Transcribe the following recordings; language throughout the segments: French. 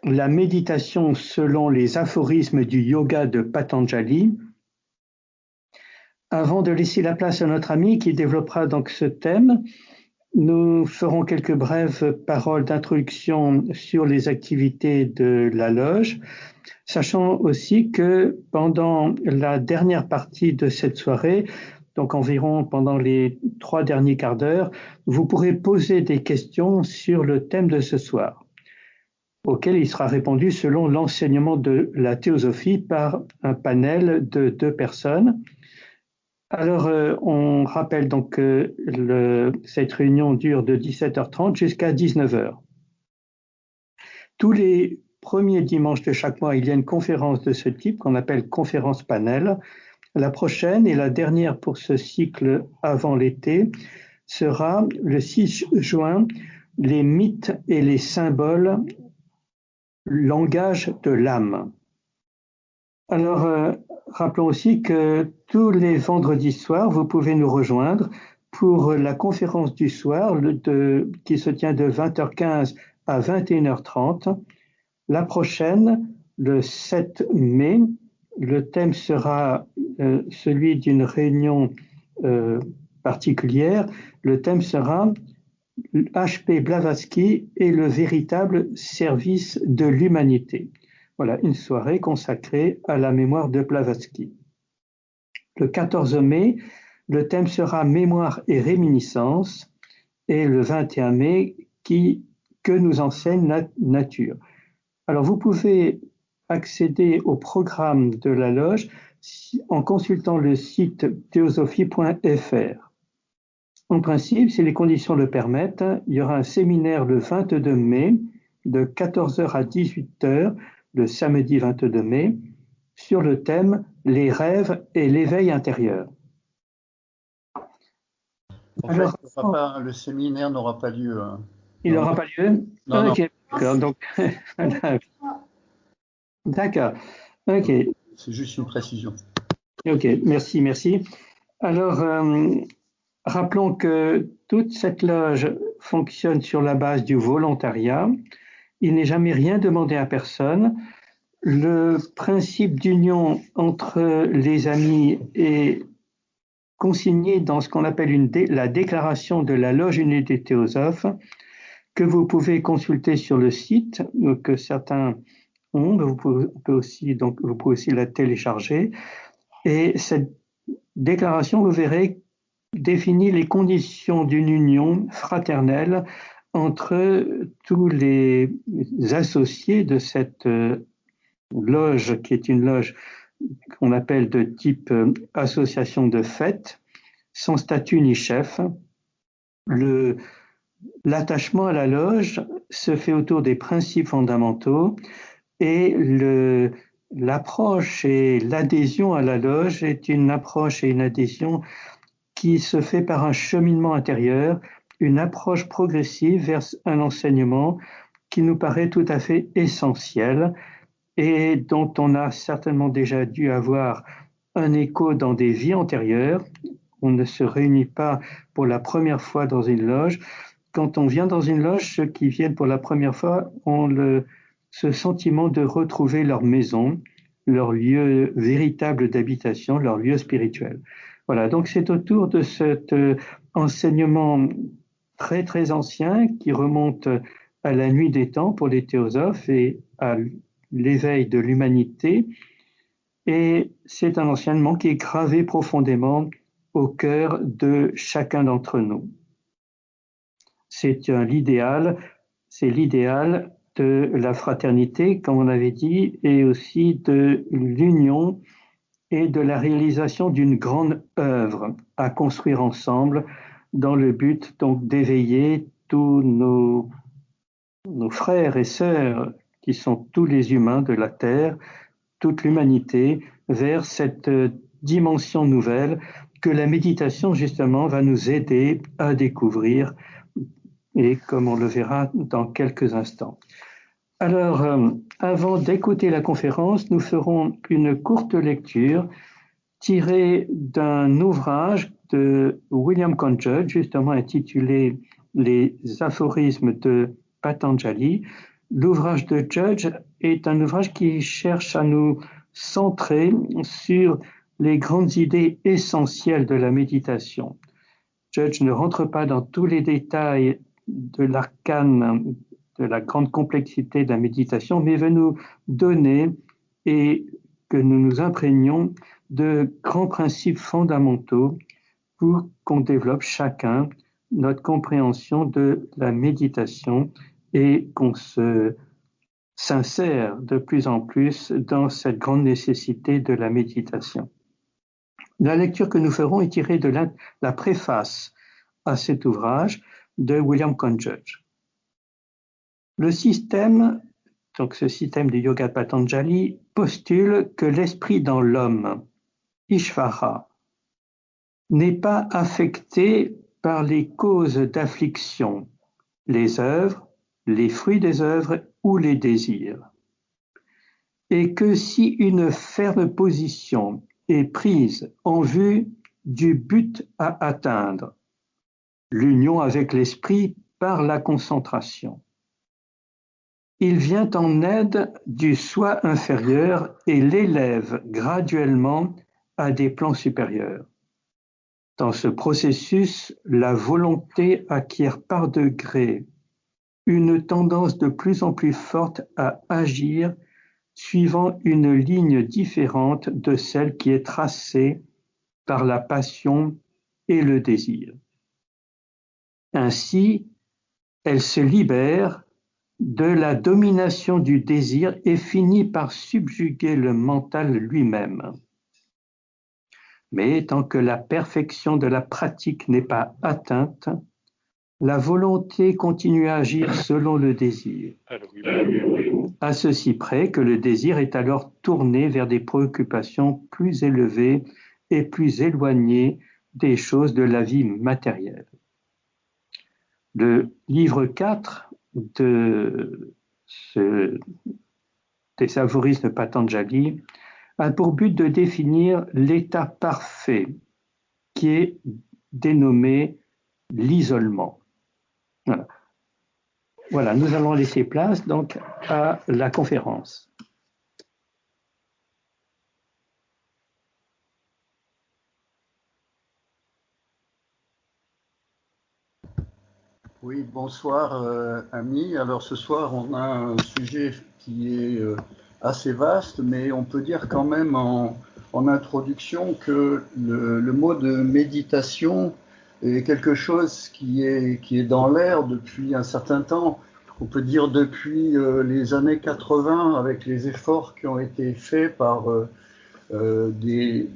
la méditation selon les aphorismes du yoga de Patanjali. Avant de laisser la place à notre ami qui développera donc ce thème, nous ferons quelques brèves paroles d'introduction sur les activités de la loge, sachant aussi que pendant la dernière partie de cette soirée, donc environ pendant les 3 derniers quarts d'heure, vous pourrez poser des questions sur le thème de ce soir, auquel il sera répondu selon l'enseignement de la théosophie par un panel de 2 personnes. Alors, on rappelle donc que cette réunion dure de 17h30 jusqu'à 19h. Tous les premiers dimanches de chaque mois, il y a une conférence de ce type qu'on appelle conférence panel. La prochaine et la dernière pour ce cycle avant l'été sera le 6 juin, les mythes et les symboles, langage de l'âme. Alors, rappelons aussi que tous les vendredis soirs, vous pouvez nous rejoindre pour la conférence du soir qui se tient de 20h15 à 21h30. La prochaine, le 7 mai, le thème sera celui d'une réunion particulière. Le thème sera H.P. Blavatsky et le véritable service de l'humanité. Voilà, une soirée consacrée à la mémoire de Blavatsky. Le 14 mai, le thème sera Mémoire et réminiscence, et le 21 mai, que nous enseigne la nature. Alors, vous pouvez accéder au programme de la loge en consultant le site théosophie.fr. En principe, si les conditions le permettent, il y aura un séminaire le 22 mai de 14h à 18h, le samedi 22 mai, sur le thème « Les rêves et l'éveil intérieur ». Alors, le séminaire n'aura pas lieu. Il n'aura pas lieu? Non, ok, d'accord. Donc, d'accord. Ok. C'est juste une précision. Ok, merci. Alors, rappelons que toute cette loge fonctionne sur la base du volontariat. Il n'est jamais rien demandé à personne. Le principe d'union entre les amis est consigné dans ce qu'on appelle la déclaration de la Loge unie des théosophes, que vous pouvez consulter sur le site, que certains ont. Vous pouvez aussi la télécharger. Et cette déclaration, vous verrez, définit les conditions d'une union fraternelle entre tous les associés de cette loge, qui est une loge qu'on appelle de type association de fait, sans statut ni chef. L'attachement à la loge se fait autour des principes fondamentaux et l'approche et l'adhésion à la loge est une approche et une adhésion qui se fait par un cheminement intérieur, une approche progressive vers un enseignement qui nous paraît tout à fait essentiel et dont on a certainement déjà dû avoir un écho dans des vies antérieures. On ne se réunit pas pour la première fois dans une loge. Quand on vient dans une loge, ceux qui viennent pour la première fois ont ce sentiment de retrouver leur maison, leur lieu véritable d'habitation, leur lieu spirituel. Voilà, donc c'est autour de cet enseignement très très ancien qui remonte à la nuit des temps pour les théosophes et à l'éveil de l'humanité. Et c'est un enseignement qui est gravé profondément au cœur de chacun d'entre nous. C'est l'idéal de la fraternité, comme on avait dit, et aussi de l'union et de la réalisation d'une grande œuvre à construire ensemble dans le but donc d'éveiller tous nos frères et sœurs qui sont tous les humains de la Terre, toute l'humanité, vers cette dimension nouvelle que la méditation justement va nous aider à découvrir, et comme on le verra dans quelques instants. Alors, avant d'écouter la conférence, nous ferons une courte lecture tirée d'un ouvrage de William Conchard, justement intitulé Les aphorismes de Patanjali. l'ouvrage de Judge est un ouvrage qui cherche à nous centrer sur les grandes idées essentielles de la méditation. Judge ne rentre pas dans tous les détails de l'arcane, de la grande complexité de la méditation, mais veut nous donner et que nous nous imprégnions de grands principes fondamentaux pour qu'on développe chacun notre compréhension de la méditation et qu'on s'insère de plus en plus dans cette grande nécessité de la méditation. La lecture que nous ferons est tirée de la préface à cet ouvrage de William Conn Judge. Le système, donc ce système du Yoga de Patanjali, postule que l'esprit dans l'homme, Ishvara, n'est pas affecté par les causes d'affliction, les œuvres, les fruits des œuvres ou les désirs. Et que si une ferme position est prise en vue du but à atteindre, l'union avec l'esprit par la concentration, il vient en aide du soi inférieur et l'élève graduellement à des plans supérieurs. Dans ce processus, la volonté acquiert par degrés une tendance de plus en plus forte à agir suivant une ligne différente de celle qui est tracée par la passion et le désir. Ainsi, elle se libère de la domination du désir et finit par subjuguer le mental lui-même. Mais tant que la perfection de la pratique n'est pas atteinte, la volonté continue à agir selon le désir, à ceci près que le désir est alors tourné vers des préoccupations plus élevées et plus éloignées des choses de la vie matérielle. Le livre 4 des aphorismes de Patanjali a pour but de définir l'état parfait qui est dénommé l'isolement. Voilà, nous allons laisser place donc à la conférence. Oui, bonsoir amis. Alors ce soir, on a un sujet qui est assez vaste, mais on peut dire quand même en introduction que le mot de méditation est quelque chose qui est dans l'air depuis un certain temps. On peut dire depuis les années 80, avec les efforts qui ont été faits par des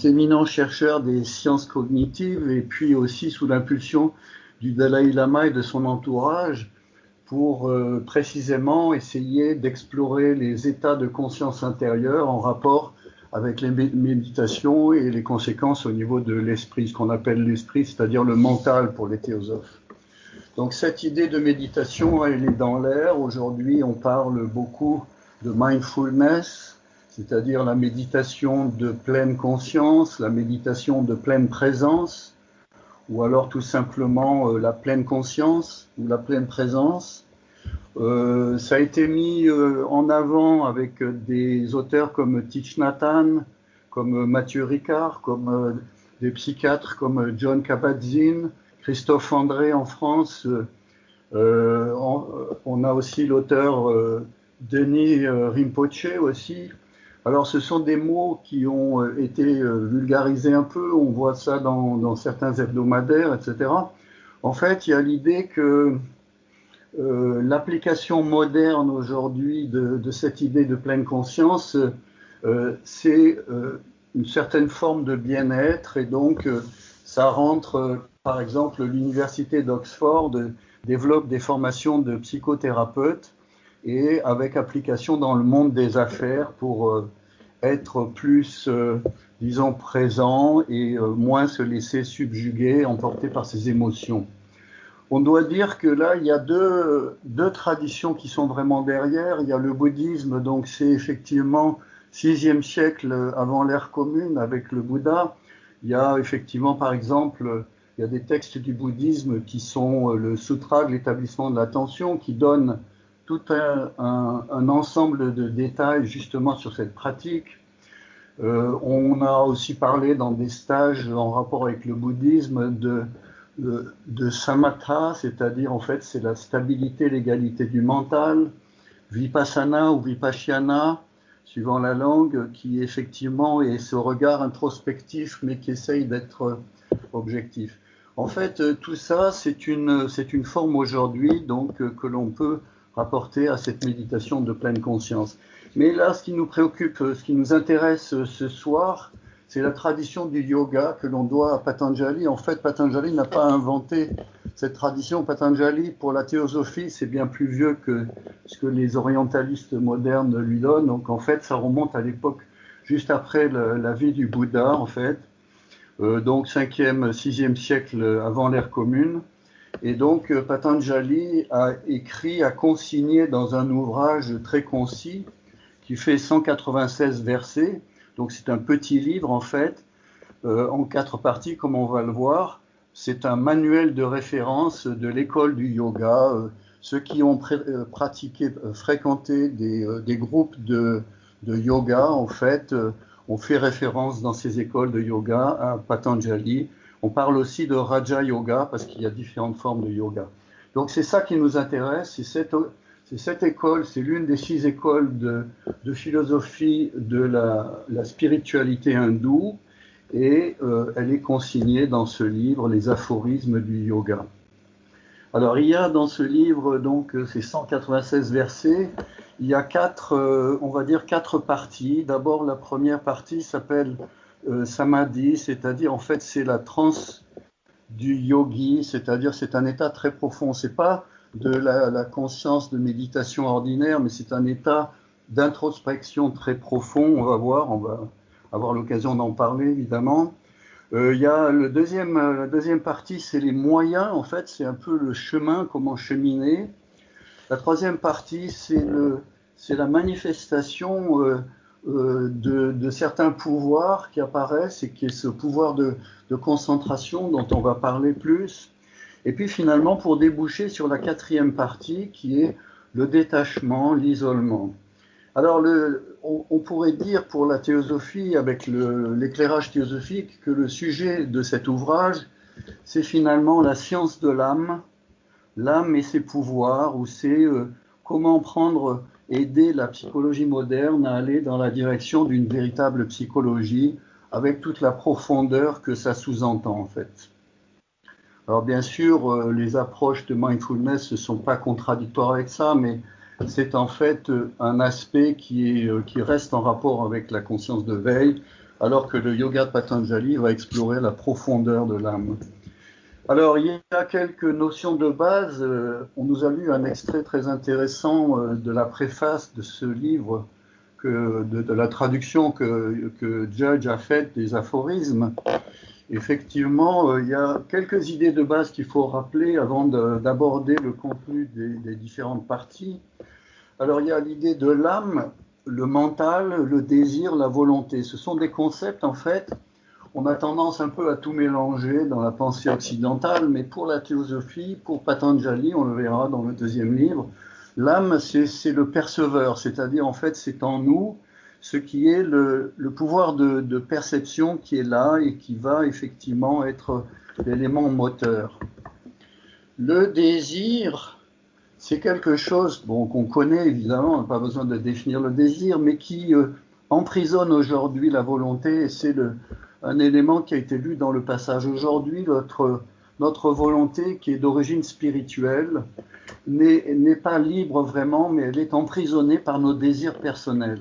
éminents chercheurs des sciences cognitives et puis aussi sous l'impulsion du Dalai Lama et de son entourage pour précisément essayer d'explorer les états de conscience intérieure en rapport avec les méditations et les conséquences au niveau de l'esprit, ce qu'on appelle l'esprit, c'est-à-dire le mental pour les théosophes. Donc cette idée de méditation, elle est dans l'air. Aujourd'hui, on parle beaucoup de mindfulness, c'est-à-dire la méditation de pleine conscience, la méditation de pleine présence, ou alors tout simplement la pleine conscience ou la pleine présence. Ça a été mis en avant avec des auteurs comme Thich Nhat Hanh, comme Mathieu Ricard, comme des psychiatres comme John Kabat-Zinn, Christophe André en France. On a aussi l'auteur Denis Rinpoche aussi. Alors ce sont des mots qui ont été vulgarisés un peu, on voit ça dans certains hebdomadaires, etc. En fait, il y a l'idée que l'application moderne aujourd'hui de cette idée de pleine conscience, c'est une certaine forme de bien-être, et donc ça rentre, par exemple, l'université d'Oxford développe des formations de psychothérapeutes et avec application dans le monde des affaires pour être plus, disons, présent et moins se laisser subjuguer, emporter par ses émotions. On doit dire que là, il y a deux traditions qui sont vraiment derrière. Il y a le bouddhisme, donc c'est effectivement 6e siècle avant l'ère commune avec le Bouddha. Il y a effectivement, par exemple, il y a des textes du bouddhisme qui sont le sutra de l'établissement de l'attention, qui donnent tout un ensemble de détails justement sur cette pratique. On a aussi parlé dans des stages en rapport avec le bouddhisme de samatha, c'est-à-dire en fait c'est la stabilité, l'égalité du mental, vipassana ou vipassana, suivant la langue, qui effectivement est ce regard introspectif mais qui essaye d'être objectif. En fait, tout ça, c'est une forme aujourd'hui donc que l'on peut rapporter à cette méditation de pleine conscience. Mais là, ce qui nous préoccupe, ce qui nous intéresse ce soir, c'est la tradition du yoga que l'on doit à Patanjali. En fait, Patanjali n'a pas inventé cette tradition. Patanjali, pour la théosophie, c'est bien plus vieux que ce que les orientalistes modernes lui donnent. Donc, en fait, ça remonte à l'époque juste après la vie du Bouddha, en fait. Donc 5e, 6e siècle avant l'ère commune. Et donc Patanjali a écrit, a consigné dans un ouvrage très concis qui fait 196 versets. Donc c'est un petit livre en fait, en 4 parties comme on va le voir. C'est un manuel de référence de l'école du yoga. Ceux qui ont fréquenté des groupes de yoga en fait, on fait référence dans ces écoles de yoga à Patanjali. On parle aussi de Raja Yoga parce qu'il y a différentes formes de yoga. Donc c'est ça qui nous intéresse, c'est cette école, c'est l'une des 6 écoles de philosophie de la spiritualité hindoue et elle est consignée dans ce livre, Les aphorismes du yoga. Alors il y a dans ce livre donc ces 196 versets, il y a 4 parties. D'abord la première partie s'appelle Samadhi, c'est-à-dire en fait c'est la transe du yogi, c'est-à-dire c'est un état très profond. C'est pas de la conscience de méditation ordinaire, mais c'est un état d'introspection très profond. On va voir, on va avoir l'occasion d'en parler évidemment. Il y a la deuxième partie, c'est les moyens, en fait, c'est un peu le chemin, comment cheminer. La troisième partie, c'est la manifestation de certains pouvoirs qui apparaissent et qui est ce pouvoir de concentration dont on va parler plus. Et puis finalement, pour déboucher sur la 4e partie, qui est le détachement, l'isolement. Alors, on pourrait dire pour la théosophie, avec l'éclairage théosophique, que le sujet de cet ouvrage, c'est finalement la science de l'âme et ses pouvoirs, ou c'est comment aider la psychologie moderne à aller dans la direction d'une véritable psychologie, avec toute la profondeur que ça sous-entend en fait. Alors bien sûr, les approches de mindfulness ne sont pas contradictoires avec ça, mais c'est en fait un aspect qui reste en rapport avec la conscience de veille, alors que le yoga de Patanjali va explorer la profondeur de l'âme. Alors, il y a quelques notions de base. On nous a lu un extrait très intéressant de la préface de ce livre, de la traduction que Judge a faite des aphorismes. Effectivement, il y a quelques idées de base qu'il faut rappeler avant d'aborder le contenu des différentes parties. Alors, il y a l'idée de l'âme, le mental, le désir, la volonté. Ce sont des concepts, en fait, on a tendance un peu à tout mélanger dans la pensée occidentale, mais pour la théosophie, pour Patanjali, on le verra dans le 2e livre, l'âme, c'est le perceveur, c'est-à-dire, en fait, c'est en nous ce qui est le pouvoir de perception qui est là et qui va effectivement être l'élément moteur. Le désir, c'est quelque chose qu'on connaît évidemment, on n'a pas besoin de définir le désir, mais qui emprisonne aujourd'hui la volonté, et c'est un élément qui a été lu dans le passage aujourd'hui. Notre volonté, qui est d'origine spirituelle, n'est pas libre vraiment, mais elle est emprisonnée par nos désirs personnels.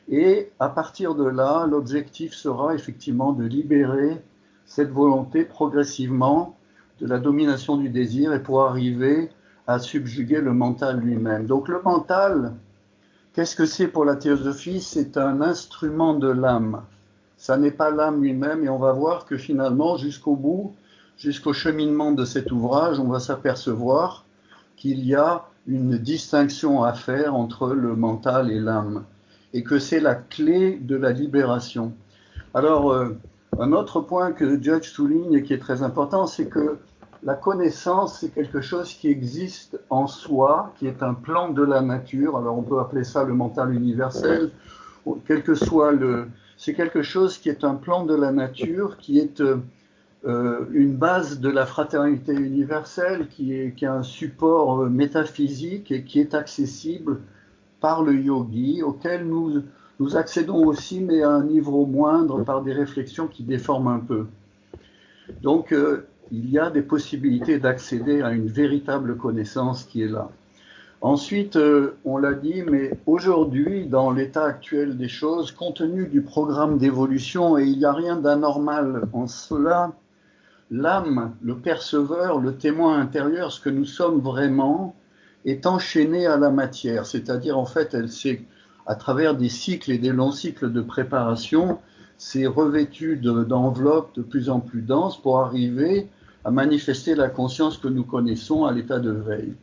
Et à partir de là, l'objectif sera effectivement de libérer cette volonté progressivement de la domination du désir et pour arriver à subjuguer le mental lui-même. Donc le mental, qu'est-ce que c'est pour la théosophie? C'est un instrument de l'âme. Ça n'est pas l'âme lui-même, et on va voir que finalement, jusqu'au bout, jusqu'au cheminement de cet ouvrage, on va s'apercevoir qu'il y a une distinction à faire entre le mental et l'âme, et que c'est la clé de la libération. Alors, Un autre point que Judge souligne et qui est très important, c'est que la connaissance, c'est quelque chose qui existe en soi, qui est un plan de la nature. Alors on peut appeler ça le mental universel, quel que soit c'est quelque chose qui est un plan de la nature, qui est une base de la fraternité universelle, qui est un support métaphysique et qui est accessible par le yogi, auquel nous accédons aussi, mais à un niveau moindre, par des réflexions qui déforment un peu. Donc, il y a des possibilités d'accéder à une véritable connaissance qui est là. Ensuite, on l'a dit, mais aujourd'hui, dans l'état actuel des choses, compte tenu du programme d'évolution, et il n'y a rien d'anormal en cela, l'âme, le perceveur, le témoin intérieur, ce que nous sommes vraiment, est enchaîné à la matière. C'est-à-dire, en fait, elle s'est, à travers des cycles et des longs cycles de préparation, s'est revêtue d'enveloppes de plus en plus denses pour arriver à manifester la conscience que nous connaissons à l'état de veille.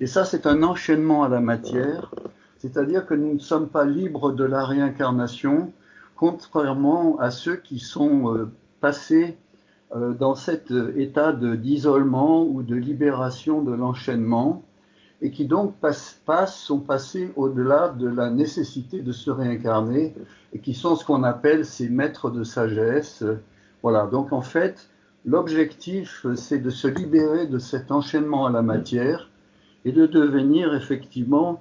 Et ça, c'est un enchaînement à la matière, c'est-à-dire que nous ne sommes pas libres de la réincarnation, contrairement à ceux qui sont passés dans cet état d'isolement ou de libération de l'enchaînement, et qui donc sont passés au-delà de la nécessité de se réincarner, et qui sont ce qu'on appelle ces maîtres de sagesse. Voilà, donc en fait, l'objectif, c'est de se libérer de cet enchaînement à la matière, et de devenir effectivement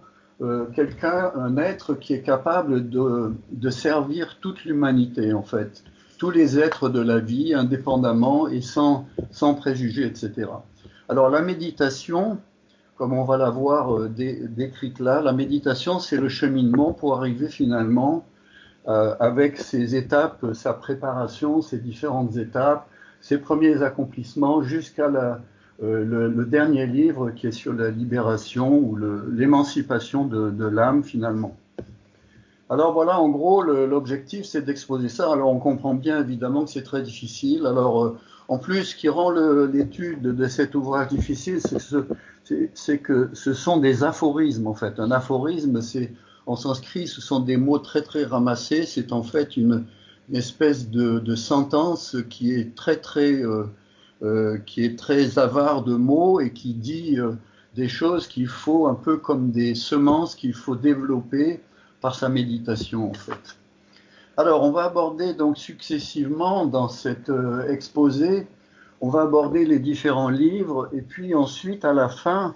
quelqu'un, un être qui est capable de servir toute l'humanité, en fait, tous les êtres de la vie, indépendamment et sans préjugés, etc. Alors la méditation, comme on va la voir décrite là, la méditation, c'est le cheminement pour arriver finalement avec ses étapes, sa préparation, ses différentes étapes, ses premiers accomplissements jusqu'à le dernier livre qui est sur la libération ou l'émancipation de l'âme finalement. Alors voilà, en gros, l'objectif c'est d'exposer ça. Alors on comprend bien évidemment que c'est très difficile. Alors en plus, ce qui rend l'étude de cet ouvrage difficile, c'est que ce sont des aphorismes en fait. Un aphorisme, c'est en sanskrit, ce sont des mots très très ramassés. C'est en fait une espèce de sentence qui est qui est très avare de mots et qui dit des choses qu'il faut un peu comme des semences qu'il faut développer par sa méditation en fait. Alors on va aborder donc successivement dans cet exposé, on va aborder les différents livres et puis ensuite à la fin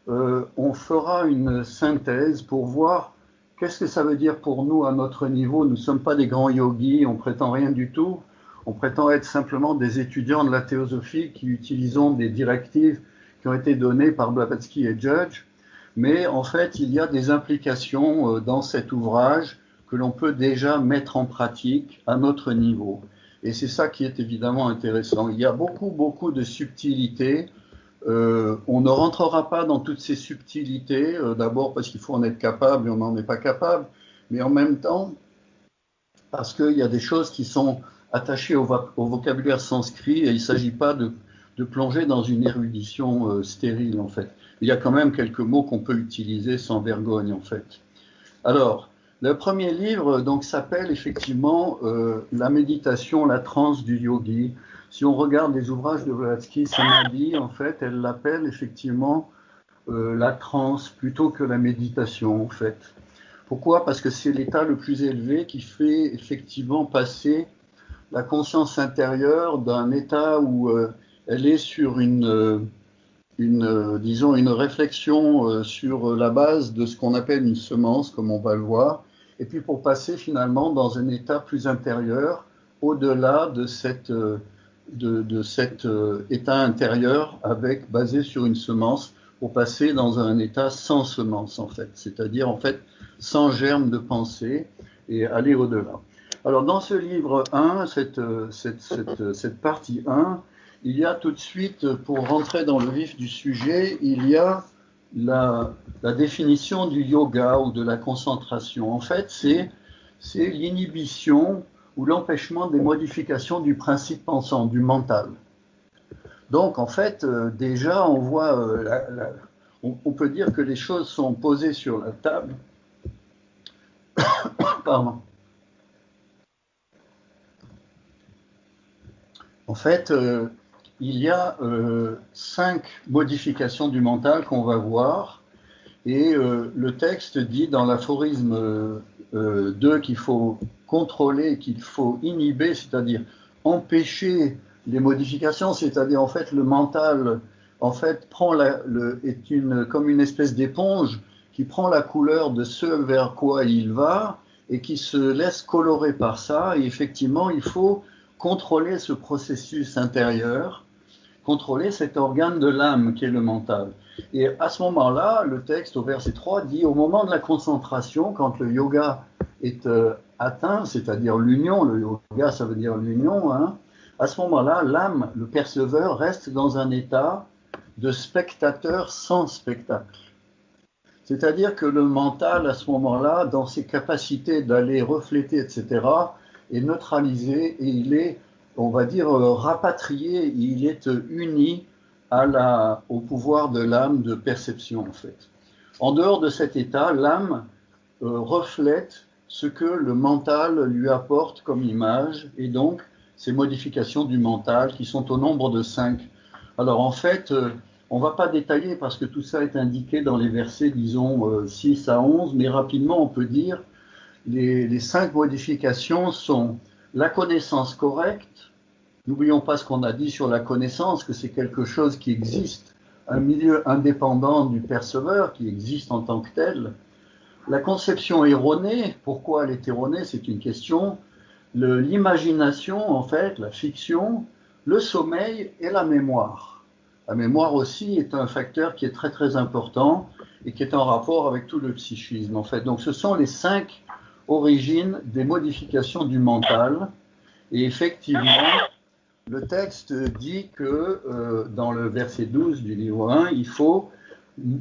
on fera une synthèse pour voir qu'est-ce que ça veut dire pour nous à notre niveau. Nous ne sommes pas des grands yogis, on prétend rien du tout. On prétend être simplement des étudiants de la théosophie qui utilisons des directives qui ont été données par Blavatsky et Judge. Mais en fait, il y a des implications dans cet ouvrage que l'on peut déjà mettre en pratique à notre niveau. Et c'est ça qui est évidemment intéressant. Il y a beaucoup de subtilités. On ne rentrera pas dans toutes ces subtilités, d'abord parce qu'il faut en être capable et on n'en est pas capable, mais en même temps parce qu'il y a des choses qui sont attachées au vocabulaire sanskrit et il ne s'agit pas de plonger dans une érudition stérile en fait. Il y a quand même quelques mots qu'on peut utiliser sans vergogne en fait. Alors, le premier livre donc s'appelle effectivement La méditation, la transe du yogi. Si on regarde les ouvrages de Blavatsky, Samadhi, en fait, elle l'appelle effectivement la transe plutôt que la méditation en fait. Pourquoi? Parce que c'est l'état le plus élevé qui fait effectivement passer la conscience intérieure d'un état où elle est sur disons une réflexion sur la base de ce qu'on appelle une semence, comme on va le voir, et puis pour passer finalement dans un état plus intérieur, au-delà de cet état intérieur basé sur une semence, pour passer dans un état sans semence en fait, c'est-à-dire en fait sans germe de pensée et aller au-delà. Alors dans ce livre 1, cette partie 1, il y a tout de suite, pour rentrer dans le vif du sujet, il y a la définition du yoga ou de la concentration. En fait, c'est l'inhibition ou l'empêchement des modifications du principe pensant, du mental. Donc, en fait, déjà, on voit, on peut dire que les choses sont posées sur la table. Pardon. En fait, il y a 5 modifications du mental qu'on va voir, et le texte dit dans l'aphorisme 2 qu'il faut contrôler, qu'il faut inhiber, c'est-à-dire empêcher les modifications, c'est-à-dire en fait le mental en fait comme une espèce d'éponge qui prend la couleur de ce vers quoi il va et qui se laisse colorer par ça, et effectivement il faut contrôler ce processus intérieur, contrôler cet organe de l'âme qui est le mental. Et à ce moment-là, le texte au verset 3 dit, au moment de la concentration, quand le yoga est atteint, c'est-à-dire l'union, le yoga ça veut dire l'union, hein, à ce moment-là, l'âme, le perceveur, reste dans un état de spectateur sans spectacle. C'est-à-dire que le mental, à ce moment-là, dans ses capacités d'aller refléter, etc., est neutralisé et il est, on va dire, rapatrié, il est uni au pouvoir de l'âme de perception, en fait. En dehors de cet état, l'âme reflète ce que le mental lui apporte comme image, et donc ces modifications du mental qui sont au nombre de 5. Alors en fait, on ne va pas détailler parce que tout ça est indiqué dans les versets, disons, 6 à 11, mais rapidement on peut dire les 5 modifications sont la connaissance correcte. N'oublions pas ce qu'on a dit sur la connaissance, que c'est quelque chose qui existe, un milieu indépendant du perceveur qui existe en tant que tel. La conception erronée, pourquoi elle est erronée, c'est une question. L'imagination, en fait, la fiction, le sommeil et la mémoire. La mémoire aussi est un facteur qui est très très important et qui est en rapport avec tout le psychisme, en fait. Donc ce sont les 5 origines des modifications du mental. Et effectivement, le texte dit que dans le verset 12 du livre 1, il faut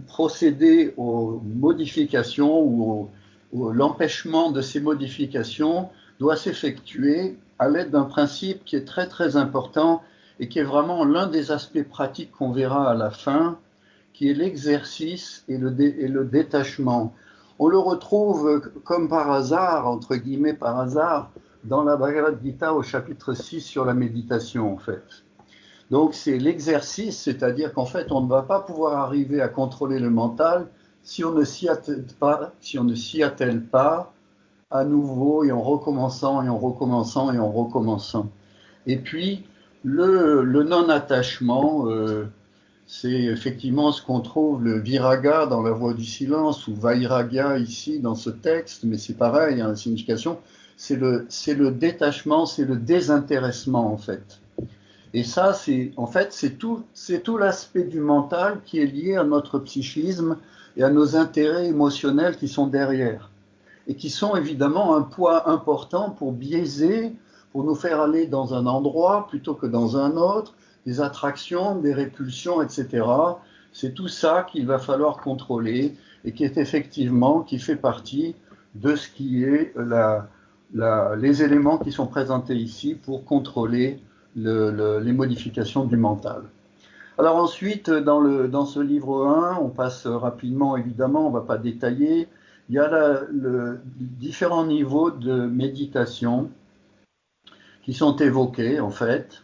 procéder aux modifications ou l'empêchement de ces modifications doit s'effectuer à l'aide d'un principe qui est très très important et qui est vraiment l'un des aspects pratiques qu'on verra à la fin, qui est l'exercice et le détachement. On le retrouve comme par hasard, entre guillemets par hasard, dans la Bhagavad Gita au chapitre 6 sur la méditation en fait. Donc c'est l'exercice, c'est-à-dire qu'en fait on ne va pas pouvoir arriver à contrôler le mental si on ne s'y attelle pas à nouveau et en recommençant et en recommençant et en recommençant. Et puis le non-attachement, c'est effectivement ce qu'on trouve le viraga dans la voie du silence ou vairagya ici dans ce texte, mais c'est pareil, hein, la signification, c'est le détachement, c'est le désintéressement en fait. Et ça, c'est tout l'aspect du mental qui est lié à notre psychisme et à nos intérêts émotionnels qui sont derrière. Et qui sont évidemment un poids important pour biaiser, pour nous faire aller dans un endroit plutôt que dans un autre, des attractions, des répulsions, etc. C'est tout ça qu'il va falloir contrôler et qui fait partie de ce qui est les éléments qui sont présentés ici pour contrôler les modifications du mental. Alors ensuite, dans ce livre 1, on passe rapidement, évidemment, on ne va pas détailler, il y a différents niveaux de méditation qui sont évoqués, en fait.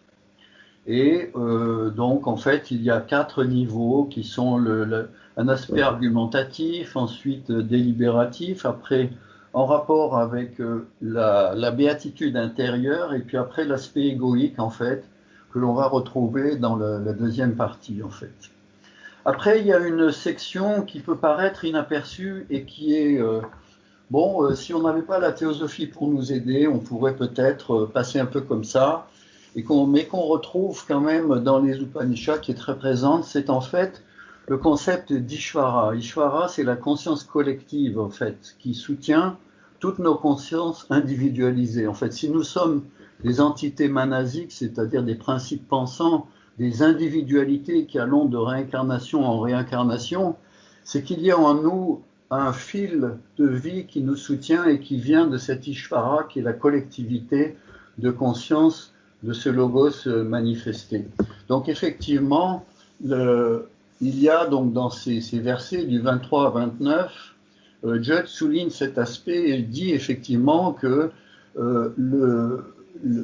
Et donc, en fait, il y a 4 niveaux qui sont un aspect argumentatif, ensuite délibératif, après en rapport avec la béatitude intérieure, et puis après l'aspect égoïque, en fait, que l'on va retrouver dans la deuxième partie, en fait. Après, il y a une section qui peut paraître inaperçue et qui est, si on n'avait pas la théosophie pour nous aider, on pourrait peut-être passer un peu comme ça, mais qu'on retrouve quand même dans les Upanishads, qui est très présente, c'est en fait le concept d'Ishvara. Ishvara, c'est la conscience collective, en fait, qui soutient toutes nos consciences individualisées. En fait, si nous sommes des entités manasiques, c'est-à-dire des principes pensants, des individualités qui allons de réincarnation en réincarnation, c'est qu'il y a en nous un fil de vie qui nous soutient et qui vient de cet Ishvara, qui est la collectivité de conscience de ce logos manifesté. Donc effectivement, il y a donc dans ces versets du 23 à 29, Judd souligne cet aspect et dit effectivement que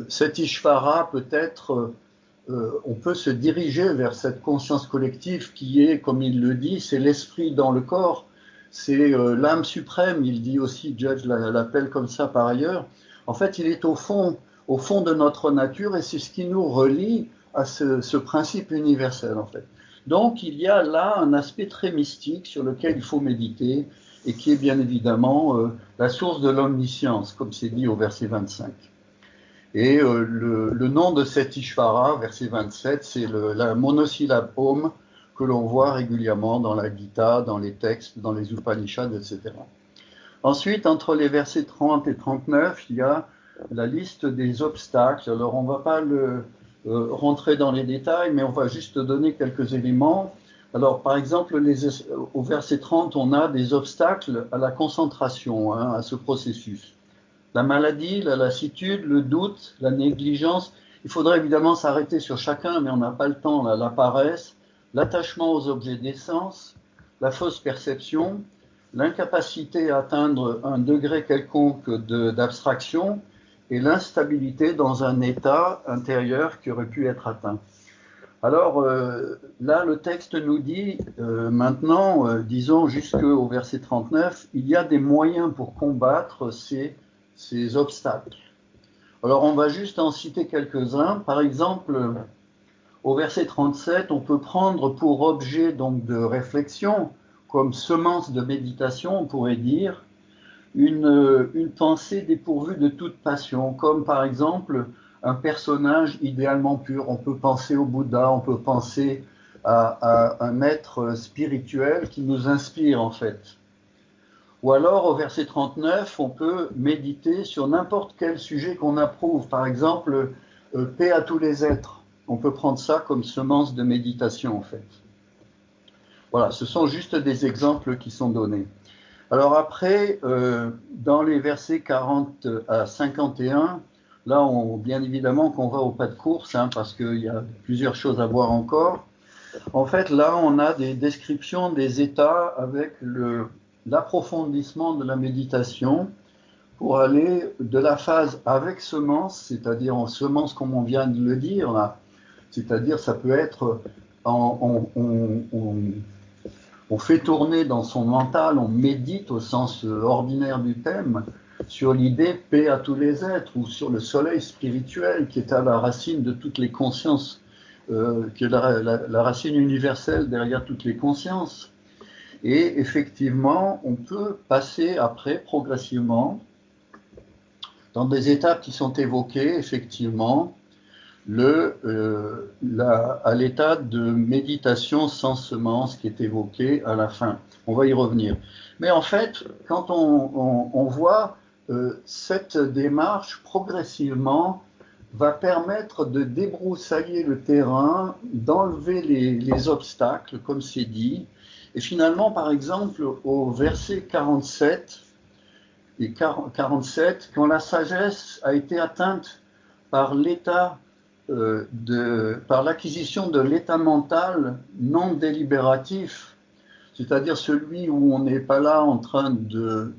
cet Ishvara peut être on peut se diriger vers cette conscience collective qui est, comme il le dit, c'est l'esprit dans le corps, c'est l'âme suprême, il dit aussi, Judge l'appelle comme ça par ailleurs. En fait, il est au fond de notre nature et c'est ce qui nous relie à ce principe universel, en fait. Donc, il y a là un aspect très mystique sur lequel il faut méditer et qui est bien évidemment la source de l'omniscience, comme c'est dit au verset 25. Et le nom de cet Ishvara, verset 27, c'est la monosyllabe Om que l'on voit régulièrement dans la Gita, dans les textes, dans les Upanishads, etc. Ensuite, entre les versets 30 et 39, il y a la liste des obstacles. Alors, on ne va pas rentrer dans les détails, mais on va juste donner quelques éléments. Alors, par exemple, au verset 30, on a des obstacles à la concentration, à ce processus. La maladie, la lassitude, le doute, la négligence. Il faudrait évidemment s'arrêter sur chacun, mais on n'a pas le temps. Là, la paresse, l'attachement aux objets d'essence, la fausse perception, l'incapacité à atteindre un degré quelconque d'abstraction et l'instabilité dans un état intérieur qui aurait pu être atteint. Alors là, le texte nous dit maintenant, disons jusqu'au verset 39, il y a des moyens pour combattre ces obstacles. Alors on va juste en citer quelques-uns. Par exemple, au verset 37, on peut prendre pour objet donc de réflexion, comme semence de méditation, on pourrait dire, une pensée dépourvue de toute passion, comme par exemple un personnage idéalement pur. On peut penser au Bouddha, on peut penser à un être spirituel qui nous inspire en fait. Ou alors au verset 39, on peut méditer sur n'importe quel sujet qu'on approuve. Par exemple, paix à tous les êtres. On peut prendre ça comme semence de méditation en fait. Voilà, ce sont juste des exemples qui sont donnés. Alors après, dans les versets 40 à 51, là, bien évidemment qu'on va au pas de course, parce qu'il y a plusieurs choses à voir encore. En fait, là, on a des descriptions des états avec l'approfondissement de la méditation pour aller de la phase avec semence, c'est-à-dire en semence comme on vient de le dire, là, c'est-à-dire ça peut être on fait tourner dans son mental, on médite au sens ordinaire du thème, sur l'idée paix à tous les êtres, ou sur le soleil spirituel qui est à la racine de toutes les consciences, qui est la racine universelle derrière toutes les consciences. Et effectivement, on peut passer après progressivement dans des étapes qui sont évoquées, effectivement, à l'état de méditation sans semence qui est évoqué à la fin. On va y revenir. Mais en fait, quand on voit cette démarche progressivement va permettre de débroussailler le terrain, d'enlever les obstacles, comme c'est dit. Et finalement, par exemple, au verset 47 et 47, quand la sagesse a été atteinte par l'état par l'acquisition de l'état mental non délibératif, c'est-à-dire celui où on n'est pas là en train de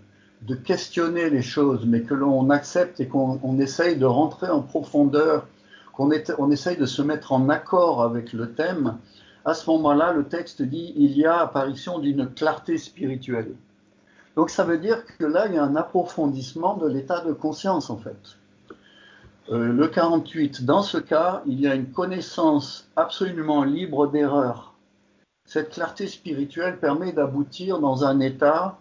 questionner les choses, mais que l'on accepte et qu'on essaye de rentrer en profondeur, qu'on essaye de se mettre en accord avec le thème, à ce moment-là, le texte dit « il y a apparition d'une clarté spirituelle ». Donc ça veut dire que là, il y a un approfondissement de l'état de conscience, en fait. Le 48, dans ce cas, il y a une connaissance absolument libre d'erreur. Cette clarté spirituelle permet d'aboutir dans un état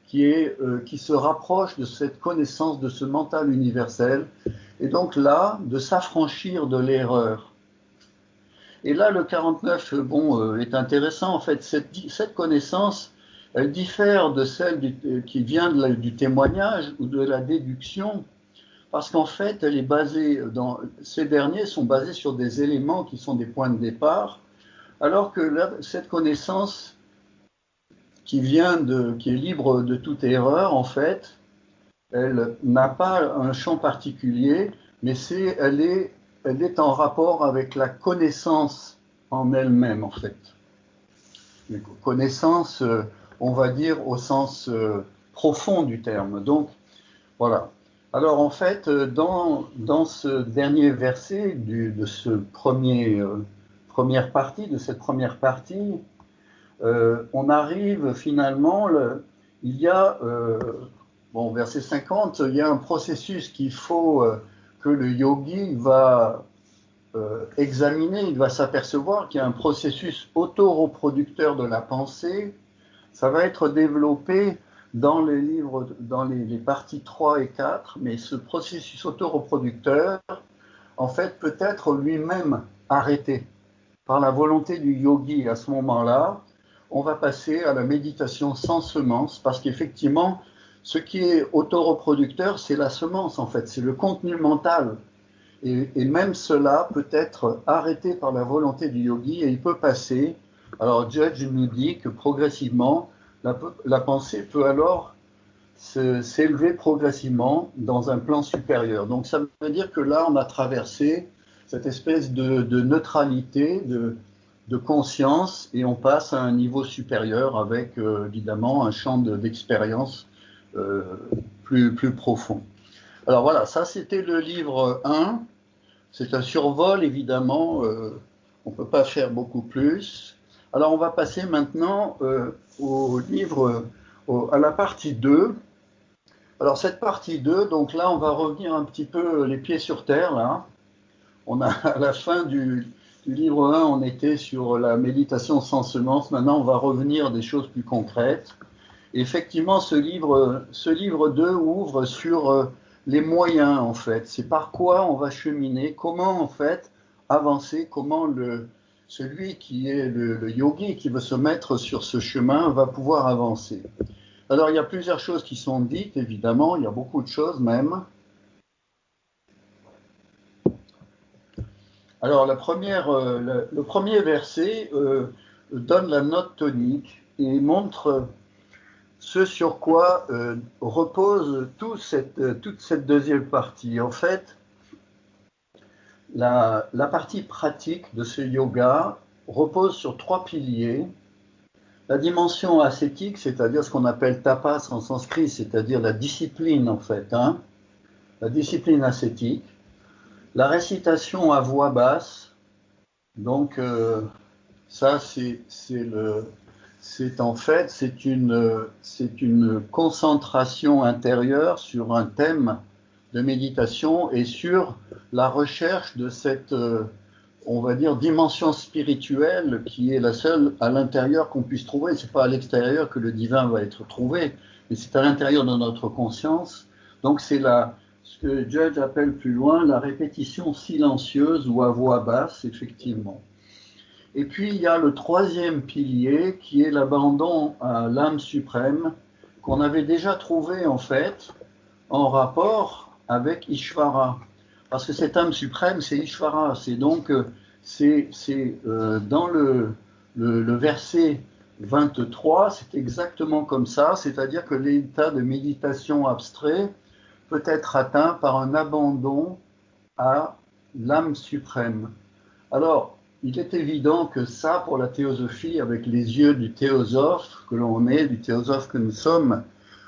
qui se rapproche de cette connaissance, de ce mental universel, et donc là, de s'affranchir de l'erreur. Et là, le 49, est intéressant. En fait, cette connaissance, elle diffère de celle qui vient du témoignage ou de la déduction, parce qu'en fait, elle est basée ces derniers sont basés sur des éléments qui sont des points de départ, alors que cette connaissance qui est libre de toute erreur, en fait, elle n'a pas un champ particulier, mais elle est en rapport avec la connaissance en elle-même, en fait. Une connaissance, on va dire, au sens profond du terme. Donc, voilà. Alors en fait, dans ce dernier verset de cette première partie, on arrive finalement, il y a, verset 50, il y a un processus qu'il faut que le yogi va examiner, il va s'apercevoir qu'il y a un processus auto-reproducteur de la pensée. Ça va être développé dans les livres, dans les parties 3 et 4, mais ce processus auto-reproducteur, en fait, peut être lui-même arrêté par la volonté du yogi. À ce moment-là, on va passer à la méditation sans semence, parce qu'effectivement, ce qui est auto-reproducteur, c'est la semence, en fait, c'est le contenu mental. Et même cela peut être arrêté par la volonté du yogi et il peut passer. Alors Judge nous dit que progressivement, la pensée peut alors s'élever progressivement dans un plan supérieur. Donc ça veut dire que là, on a traversé cette espèce de neutralité, de conscience, et on passe à un niveau supérieur avec évidemment un champ d'expérience plus profond. Alors voilà, ça c'était le livre 1. C'est un survol, évidemment, on ne peut pas faire beaucoup plus. Alors on va passer maintenant au livre, à la partie 2. Alors cette partie 2, donc là on va revenir un petit peu les pieds sur terre, là. On a à la fin du livre 1, on était sur la méditation sans semence. Maintenant on va revenir à des choses plus concrètes. Effectivement, ce livre 2 ouvre sur les moyens, en fait. C'est par quoi on va cheminer, comment, en fait, avancer, comment celui qui est le yogi, qui veut se mettre sur ce chemin, va pouvoir avancer. Alors, il y a plusieurs choses qui sont dites, évidemment, il y a beaucoup de choses même. Alors, le premier verset donne la note tonique et montre ce sur quoi repose toute cette deuxième partie. En fait, la partie pratique de ce yoga repose sur 3 piliers. La dimension ascétique, c'est-à-dire ce qu'on appelle tapas en sanskrit, c'est-à-dire la discipline en fait, la discipline ascétique. La récitation à voix basse, donc ça c'est une concentration intérieure sur un thème de méditation et sur la recherche de cette, on va dire, dimension spirituelle qui est la seule à l'intérieur qu'on puisse trouver. C'est pas à l'extérieur que le divin va être trouvé, mais c'est à l'intérieur de notre conscience. Donc c'est ce que Judge appelle plus loin la répétition silencieuse ou à voix basse, effectivement. Et puis il y a le troisième pilier qui est l'abandon à l'âme suprême qu'on avait déjà trouvé en fait en rapport avec Ishvara. Parce que cette âme suprême, c'est Ishvara. C'est donc dans le verset 23, c'est exactement comme ça, c'est-à-dire que l'état de méditation abstrait peut être atteint par un abandon à l'âme suprême. Alors, il est évident que ça, pour la théosophie, avec les yeux du théosophe que l'on est, du théosophe que nous sommes,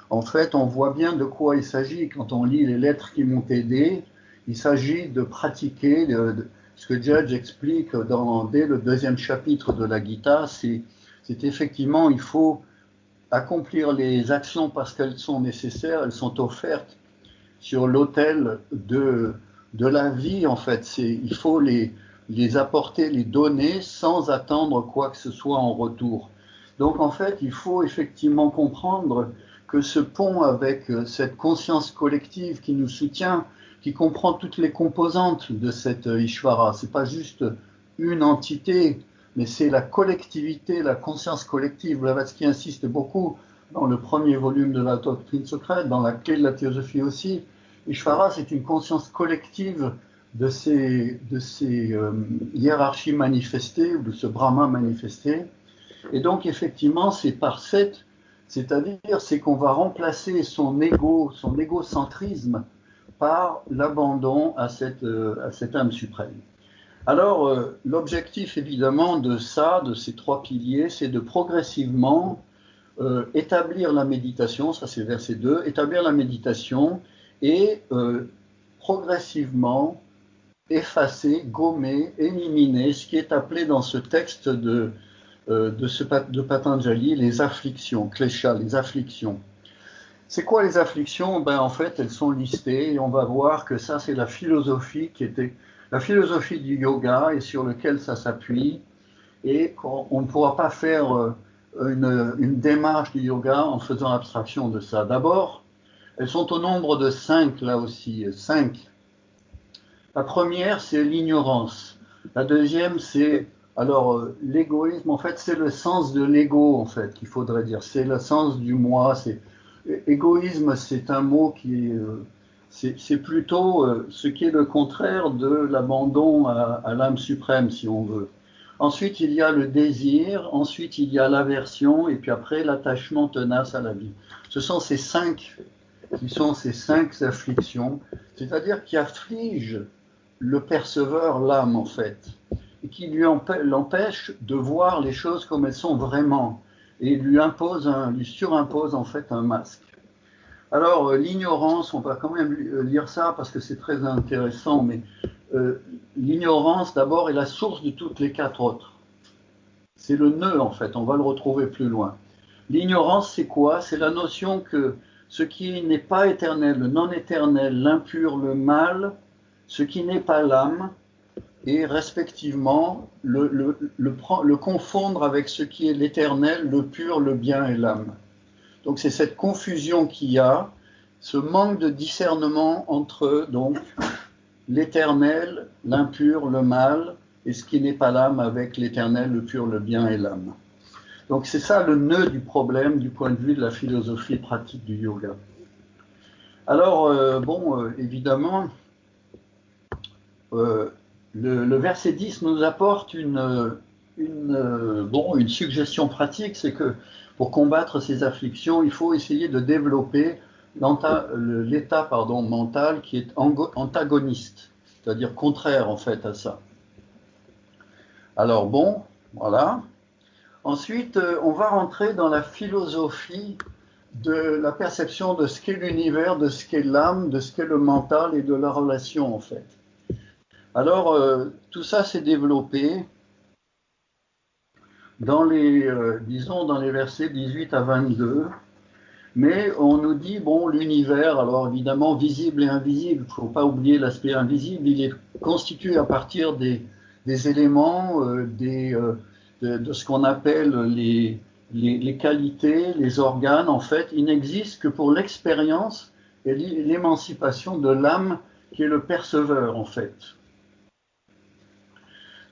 en fait, on voit bien de quoi il s'agit quand on lit les lettres qui m'ont aidé. Il s'agit de pratiquer ce que Judge explique dès le 2e chapitre de la Gita, c'est effectivement, il faut accomplir les actions parce qu'elles sont nécessaires, elles sont offertes sur l'autel de la vie, en fait. Il faut les apporter, les donner sans attendre quoi que ce soit en retour. Donc, en fait, il faut effectivement comprendre que ce pont avec cette conscience collective qui nous soutient, qui comprend toutes les composantes de cette Ishvara, c'est pas juste une entité, mais c'est la collectivité, la conscience collective. Blavatsky insiste beaucoup dans le premier volume de la doctrine secrète, dans la clé de la théosophie aussi. Ishvara, c'est une conscience collective de ces hiérarchies manifestées, ou de ce Brahma manifesté. Et donc, effectivement, c'est c'est qu'on va remplacer son égocentrisme par l'abandon à cette âme suprême. Alors, l'objectif, évidemment, de ces 3 piliers, c'est de progressivement établir la méditation, ça c'est verset 2, établir la méditation et progressivement effacer, gommer, éliminer ce qui est appelé dans ce texte de Patanjali les afflictions, klesha, les afflictions. C'est quoi les afflictions? Ben, en fait, elles sont listées et on va voir que ça, c'est la philosophie qui était la philosophie du yoga et sur lequel ça s'appuie. Et on ne pourra pas faire une démarche du yoga en faisant abstraction de ça. D'abord, elles sont au nombre de 5 là aussi, 5. La première, c'est l'ignorance. La deuxième, c'est l'égoïsme. En fait, c'est le sens de l'ego, en fait, qu'il faudrait dire. C'est le sens du moi. Égoïsme, c'est un mot qui est, c'est plutôt ce qui est le contraire de l'abandon à l'âme suprême, si on veut. Ensuite, il y a le désir. Ensuite, il y a l'aversion. Et puis après, l'attachement tenace à la vie. Ce sont ces 5 qui sont ces 5 afflictions, c'est-à-dire qui affligent le perceveur, l'âme en fait, et qui l'empêche de voir les choses comme elles sont vraiment, et lui surimpose en fait un masque. Alors l'ignorance, on va quand même lire ça parce que c'est très intéressant, mais l'ignorance d'abord est la source de toutes les 4 autres. C'est le nœud en fait, on va le retrouver plus loin. L'ignorance c'est quoi? C'est la notion que ce qui n'est pas éternel, le non éternel, l'impur, le mal, ce qui n'est pas l'âme, et respectivement le confondre avec ce qui est l'éternel, le pur, le bien et l'âme. Donc c'est cette confusion qu'il y a, ce manque de discernement entre donc l'éternel, l'impur, le mal, et ce qui n'est pas l'âme avec l'éternel, le pur, le bien et l'âme. Donc c'est ça le nœud du problème du point de vue de la philosophie pratique du yoga. Alors, évidemment, le verset 10 nous apporte une suggestion pratique, c'est que pour combattre ces afflictions, il faut essayer de développer l'état mental qui est antagoniste, c'est-à-dire contraire en fait à ça. Alors voilà. Ensuite, on va rentrer dans la philosophie de la perception de ce qu'est l'univers, de ce qu'est l'âme, de ce qu'est le mental et de la relation en fait. Alors, tout ça s'est développé dans les versets 18 à 22, mais on nous dit, l'univers, alors évidemment visible et invisible, il ne faut pas oublier l'aspect invisible, il est constitué à partir des éléments, de ce qu'on appelle les qualités, les organes, en fait, il n'existe que pour l'expérience et l'émancipation de l'âme qui est le perceveur, en fait.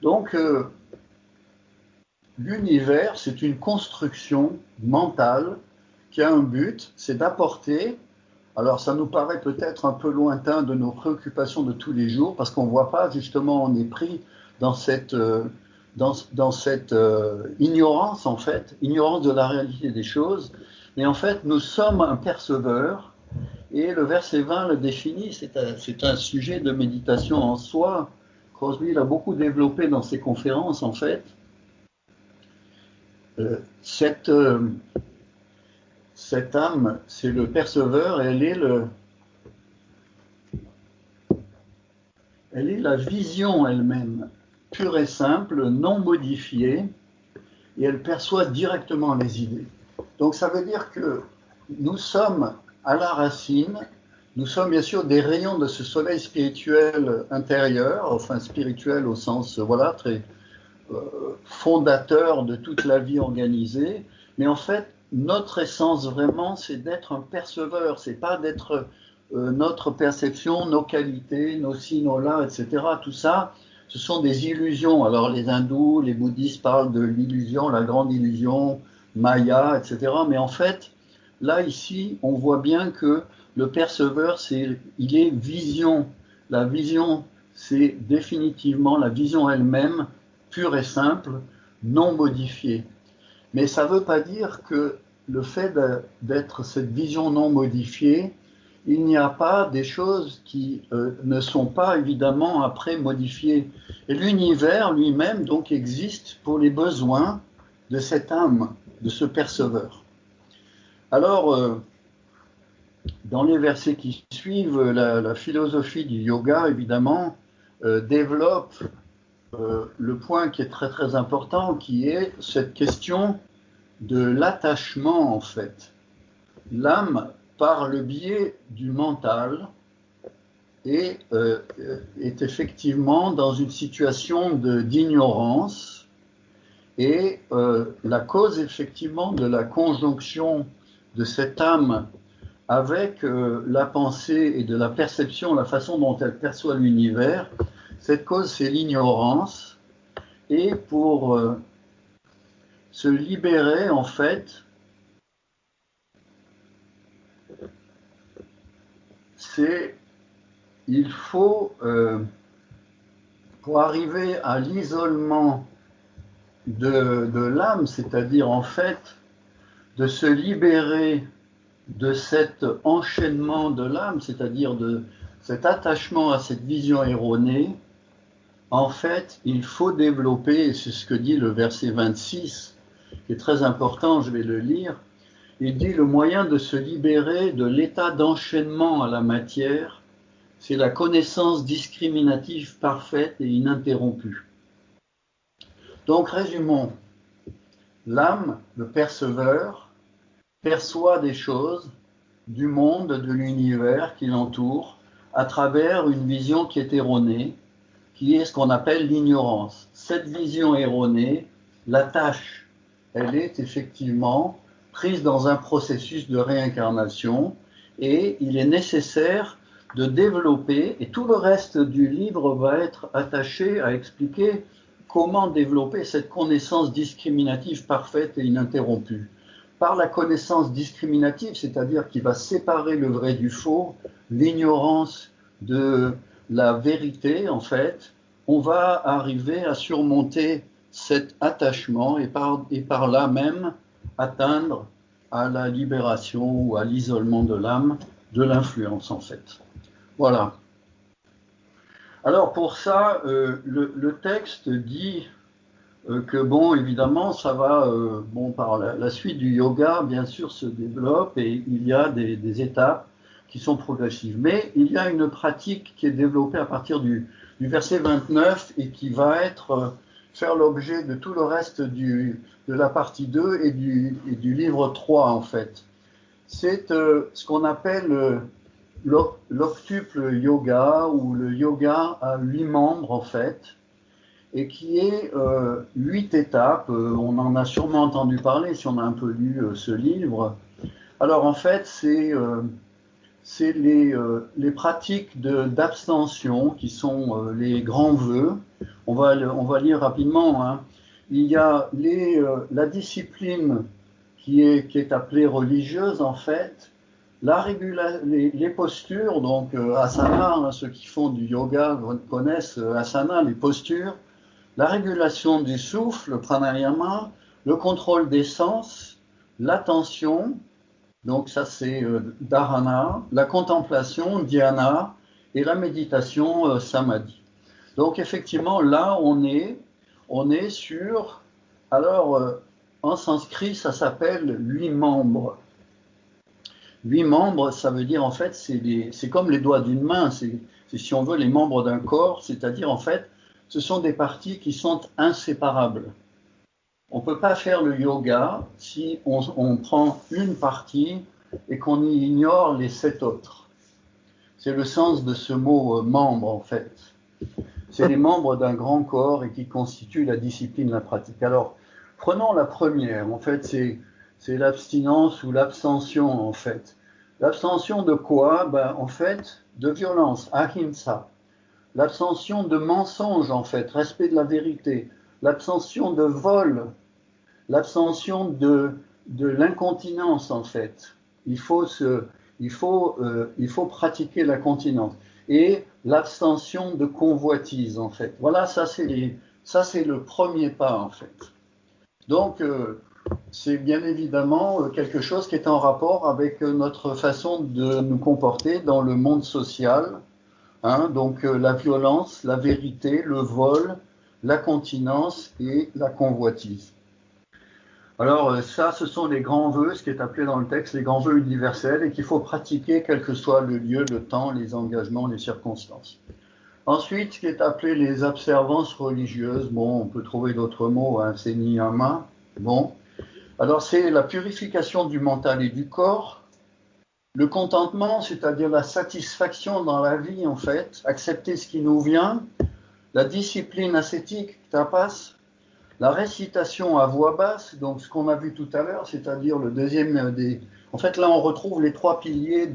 Donc, l'univers, c'est une construction mentale qui a un but, c'est d'apporter, alors ça nous paraît peut-être un peu lointain de nos préoccupations de tous les jours, parce qu'on ne voit pas, justement, on est pris dans cette ignorance, en fait, ignorance de la réalité des choses, mais en fait, nous sommes un perceveur, et le verset 20 le définit, c'est un sujet de méditation en soi. Crosby l'a beaucoup développé dans ses conférences, en fait. Cette âme, c'est le perceveur, elle est la vision elle-même, pure et simple, non modifiée, et elle perçoit directement les idées. Donc ça veut dire que nous sommes à la racine, nous sommes bien sûr des rayons de ce soleil spirituel intérieur, enfin spirituel au sens très fondateur de toute la vie organisée, mais en fait notre essence vraiment c'est d'être un perceveur, c'est pas d'être notre perception, nos qualités, nos ci, nos là, etc. Tout ça, ce sont des illusions. Alors les hindous, les bouddhistes parlent de l'illusion, la grande illusion, Maya, etc. Mais en fait, là ici, on voit bien que le perceveur, il est vision. La vision, c'est définitivement la vision elle-même, pure et simple, non modifiée. Mais ça ne veut pas dire que le fait d'être cette vision non modifiée, il n'y a pas des choses qui ne sont pas évidemment après modifiées. Et l'univers lui-même donc existe pour les besoins de cette âme, de ce perceveur. Alors, dans les versets qui suivent, la philosophie du yoga, évidemment, développe le point qui est très très important, qui est cette question de l'attachement, en fait. L'âme, par le biais du mental, est effectivement dans une situation d'ignorance, et la cause effectivement de la conjonction de cette âme avec la pensée et de la perception, la façon dont elle perçoit l'univers, cette cause c'est l'ignorance. Et pour se libérer, en fait, il faut, pour arriver à l'isolement de l'âme, c'est-à-dire en fait de se libérer de cet enchaînement de l'âme, c'est-à-dire de cet attachement à cette vision erronée, en fait, il faut développer, et c'est ce que dit le verset 26, qui est très important, je vais le lire, il dit le moyen de se libérer de l'état d'enchaînement à la matière, c'est la connaissance discriminative parfaite et ininterrompue. Donc résumons, l'âme, le perceveur, perçoit des choses du monde, de l'univers qui l'entoure, à travers une vision qui est erronée, qui est ce qu'on appelle l'ignorance. Cette vision erronée, la tâche, elle est effectivement prise dans un processus de réincarnation, et il est nécessaire de développer, et tout le reste du livre va être attaché à expliquer comment développer cette connaissance discriminative parfaite et ininterrompue. Par la connaissance discriminative, c'est-à-dire qui va séparer le vrai du faux, l'ignorance de la vérité, en fait, on va arriver à surmonter cet attachement et par là même atteindre à la libération ou à l'isolement de l'âme de l'influence, en fait. Voilà. Alors pour ça, le texte dit que bon, évidemment, ça va, par la suite du yoga, bien sûr, se développe et il y a des étapes qui sont progressives. Mais il y a une pratique qui est développée à partir du verset 29 et qui va faire l'objet de tout le reste de la partie 2 et du livre 3, en fait. C'est ce qu'on appelle l'octuple yoga ou le yoga à 8 membres, en fait, et qui est 8 étapes. On en a sûrement entendu parler si on a un peu lu ce livre. Alors en fait, c'est les pratiques d'abstention qui sont les grands vœux. On va lire rapidement, hein. Il y a la discipline qui est appelée religieuse, en fait, les postures, donc asana, hein, ceux qui font du yoga connaissent asana, les postures, la régulation du souffle, pranayama, le contrôle des sens, l'attention, donc ça c'est dharana, la contemplation, dhyana, et la méditation, samadhi. Donc effectivement, là on est sur, alors en sanskrit ça s'appelle 8 membres. 8 membres, ça veut dire en fait, c'est comme les doigts d'une main, c'est si on veut les membres d'un corps, c'est-à-dire en fait, ce sont des parties qui sont inséparables. On ne peut pas faire le yoga si on prend une partie et qu'on y ignore les 7 autres. C'est le sens de ce mot membre en fait. C'est les membres d'un grand corps et qui constituent la discipline, la pratique. Alors, prenons la première, en fait, c'est l'abstinence ou l'abstention, en fait. L'abstention de quoi? En fait, de violence, ahimsa. L'abstention de mensonge, en fait, respect de la vérité. L'abstention de vol. L'abstention de l'incontinence, en fait. Il faut pratiquer la continence. Et l'abstention de convoitise, en fait. Voilà, ça c'est le premier pas, en fait. Donc, c'est bien évidemment quelque chose qui est en rapport avec notre façon de nous comporter dans le monde social. Hein, donc, la violence, la vérité, le vol, la continence et la convoitise. Alors ça, ce sont les grands vœux, ce qui est appelé dans le texte les grands vœux universels, et qu'il faut pratiquer quel que soit le lieu, le temps, les engagements, les circonstances. Ensuite, ce qui est appelé les observances religieuses, bon, on peut trouver d'autres mots, hein, c'est niyama, bon. Alors c'est la purification du mental et du corps, le contentement, c'est-à-dire la satisfaction dans la vie en fait, accepter ce qui nous vient, la discipline ascétique, tapas, la récitation à voix basse, donc ce qu'on a vu tout à l'heure, c'est-à-dire le deuxième des... En fait là on retrouve les trois piliers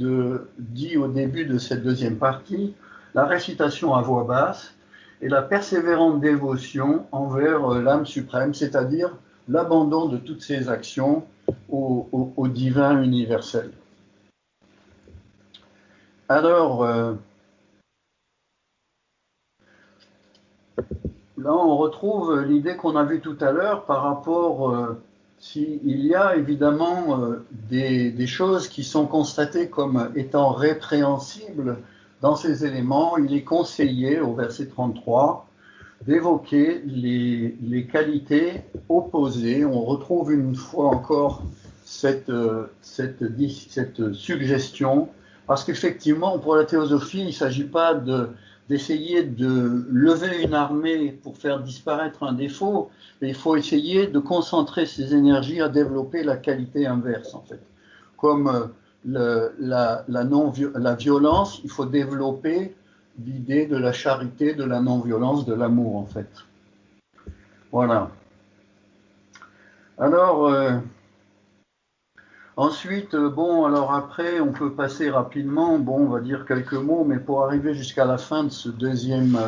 dits au début de cette deuxième partie, la récitation à voix basse et la persévérante dévotion envers l'âme suprême, c'est-à-dire l'abandon de toutes ses actions au divin universel. Alors, là, on retrouve l'idée qu'on a vue tout à l'heure par rapport, s'il y a évidemment des choses qui sont constatées comme étant répréhensibles dans ces éléments, il est conseillé, au verset 33, d'évoquer les qualités opposées. On retrouve une fois encore cette suggestion, parce qu'effectivement, pour la théosophie, il ne s'agit pas d'essayer de lever une armée pour faire disparaître un défaut, mais il faut essayer de concentrer ses énergies à développer la qualité inverse, en fait. Comme la violence, il faut développer l'idée de la charité, de la non-violence, de l'amour, en fait. Voilà. Alors, ensuite, bon, alors après, on peut passer rapidement, bon, on va dire quelques mots, mais pour arriver jusqu'à la fin de cette deuxième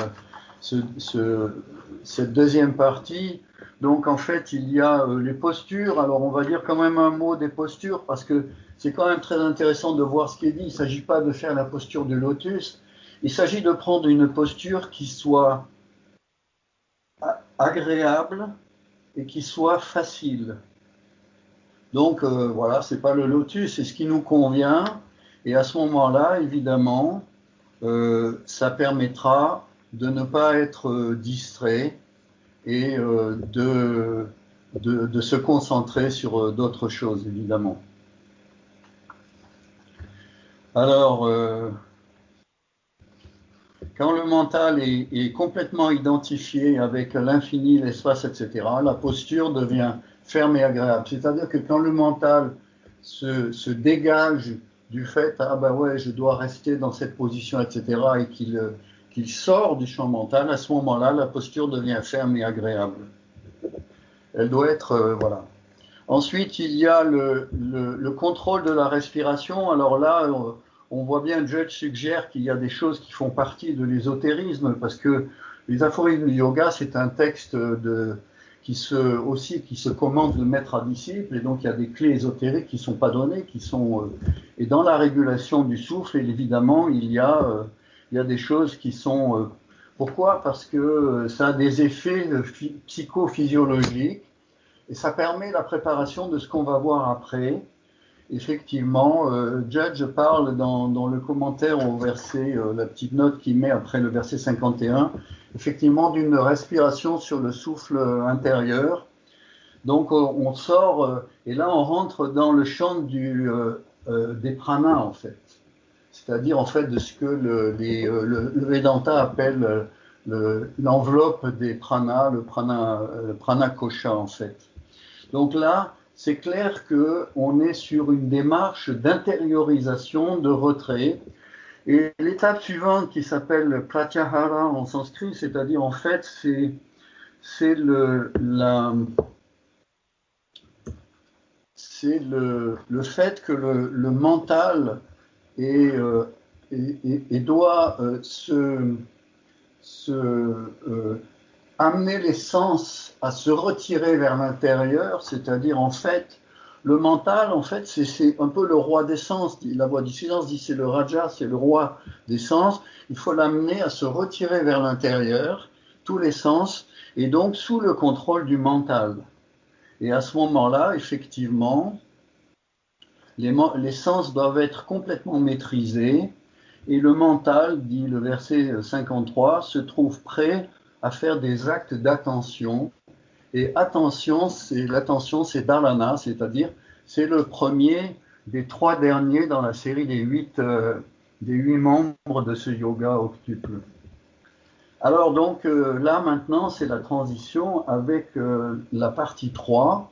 partie, donc en fait, il y a les postures. Alors, on va dire quand même un mot des postures, parce que c'est quand même très intéressant de voir ce qui est dit. Il ne s'agit pas de faire la posture du lotus, il s'agit de prendre une posture qui soit agréable et qui soit facile. Donc voilà, c'est pas le lotus, c'est ce qui nous convient. Et à ce moment-là, évidemment, ça permettra de ne pas être distrait et de se concentrer sur d'autres choses, évidemment. Alors, quand le mental est complètement identifié avec l'infini, l'espace, etc., la posture devient ferme et agréable. C'est-à-dire que quand le mental se dégage du fait « Ah ben ouais, je dois rester dans cette position, etc. » et qu'il sort du champ mental, à ce moment-là, la posture devient ferme et agréable. Elle doit être... voilà. Ensuite, il y a le contrôle de la respiration. Alors là, on voit bien, Judge suggère qu'il y a des choses qui font partie de l'ésotérisme, parce que les aphorismes du yoga, c'est un texte qui se commande de maître à disciple, et donc il y a des clés ésotériques qui ne sont pas données, et dans la régulation du souffle, évidemment, il y a des choses qui sont... pourquoi ? Parce que ça a des effets psychophysiologiques, et ça permet la préparation de ce qu'on va voir après. Effectivement, Judge parle dans le commentaire au verset, la petite note qu'il met après le verset 51, effectivement d'une respiration sur le souffle intérieur. Donc on sort, et là on rentre dans le champ des pranas en fait. C'est-à-dire en fait de ce que le Vedanta appelle l'enveloppe des pranas, le prana kosha en fait. Donc là, c'est clair qu'on est sur une démarche d'intériorisation, de retrait. Et l'étape suivante qui s'appelle pratyahara en sanskrit, c'est-à-dire en fait, c'est le fait que le mental doit amener les sens à se retirer vers l'intérieur, c'est-à-dire en fait, le mental, en fait, c'est un peu le roi des sens. La voie du silence dit c'est le Raja, c'est le roi des sens. Il faut l'amener à se retirer vers l'intérieur, tous les sens, et donc sous le contrôle du mental. Et à ce moment-là, effectivement, les sens doivent être complètement maîtrisés, et le mental, dit le verset 53, se trouve prêt à faire des actes d'attention, Et l'attention, c'est dharana, c'est-à-dire c'est le premier des 3 derniers dans la série des 8 membres de ce yoga octuple. Alors donc là maintenant, c'est la transition avec la partie 3,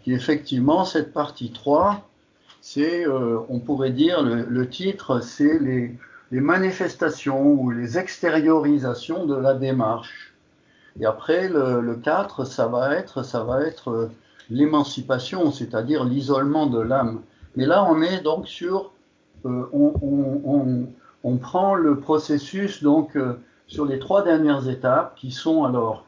qui effectivement, cette partie 3, c'est, on pourrait dire, le titre, c'est les manifestations ou les extériorisations de la démarche. Et après, le 4, ça va être l'émancipation, c'est-à-dire l'isolement de l'âme. Mais là, on est donc sur, on prend le processus donc sur les 3 dernières étapes qui sont alors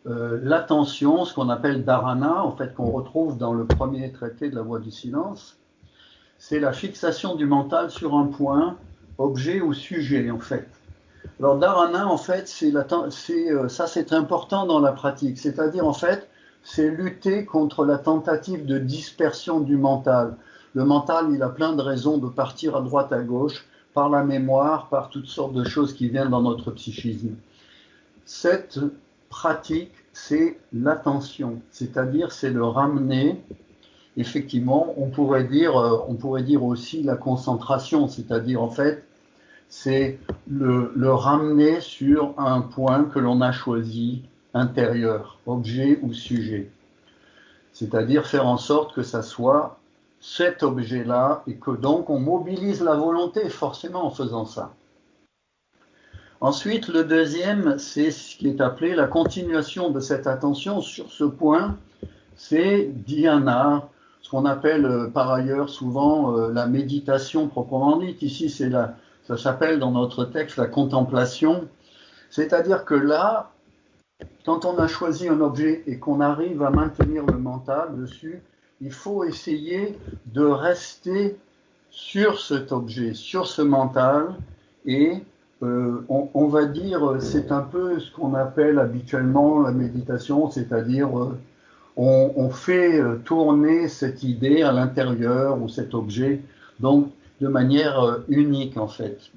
l'attention, ce qu'on appelle dharana, en fait, qu'on retrouve dans le premier traité de la voie du silence. C'est la fixation du mental sur un point, objet ou sujet, en fait. Alors, dharana, en fait, ça c'est important dans la pratique. C'est-à-dire, en fait, c'est lutter contre la tentative de dispersion du mental. Le mental, il a plein de raisons de partir à droite, à gauche, par la mémoire, par toutes sortes de choses qui viennent dans notre psychisme. Cette pratique, c'est l'attention, c'est-à-dire c'est le ramener. Effectivement, on pourrait dire aussi la concentration, c'est-à-dire en fait, c'est le ramener sur un point que l'on a choisi, intérieur, objet ou sujet. C'est-à-dire faire en sorte que ça soit cet objet-là et que donc on mobilise la volonté forcément en faisant ça. Ensuite, le deuxième, c'est ce qui est appelé la continuation de cette attention sur ce point, c'est dhyana, ce qu'on appelle par ailleurs souvent la méditation proprement dite. Ici, ça s'appelle dans notre texte la contemplation. C'est-à-dire que là, quand on a choisi un objet et qu'on arrive à maintenir le mental dessus, il faut essayer de rester sur cet objet, sur ce mental, et on va dire, c'est un peu ce qu'on appelle habituellement la méditation, c'est-à-dire on fait tourner cette idée à l'intérieur ou cet objet, donc de manière unique en fait.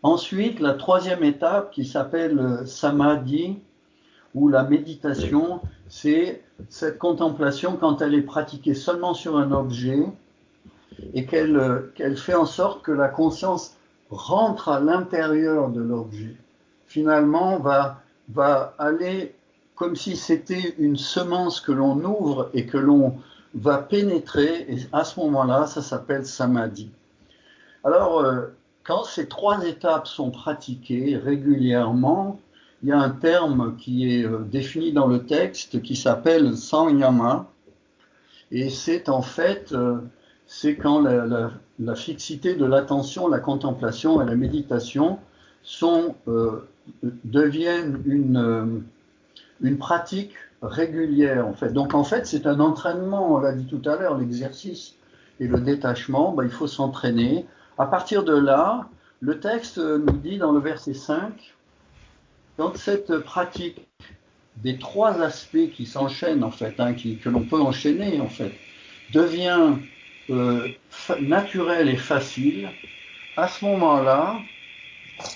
Ensuite, la troisième étape qui s'appelle samadhi ou la méditation, c'est cette contemplation quand elle est pratiquée seulement sur un objet et qu'elle fait en sorte que la conscience rentre à l'intérieur de l'objet. Finalement, va aller comme si c'était une semence que l'on ouvre et que l'on va pénétrer, et à ce moment-là, ça s'appelle samadhi. Alors, quand ces 3 étapes sont pratiquées régulièrement, il y a un terme qui est défini dans le texte qui s'appelle samyama, et c'est en fait, c'est quand la fixité de l'attention, la contemplation et la méditation deviennent une pratique régulière en fait. Donc en fait, c'est un entraînement, on l'a dit tout à l'heure, l'exercice et le détachement, il faut s'entraîner. À partir de là, le texte nous dit dans le verset 5, donc cette pratique des 3 aspects qui s'enchaînent en fait, que l'on peut enchaîner en fait, devient naturelle et facile. À ce moment-là,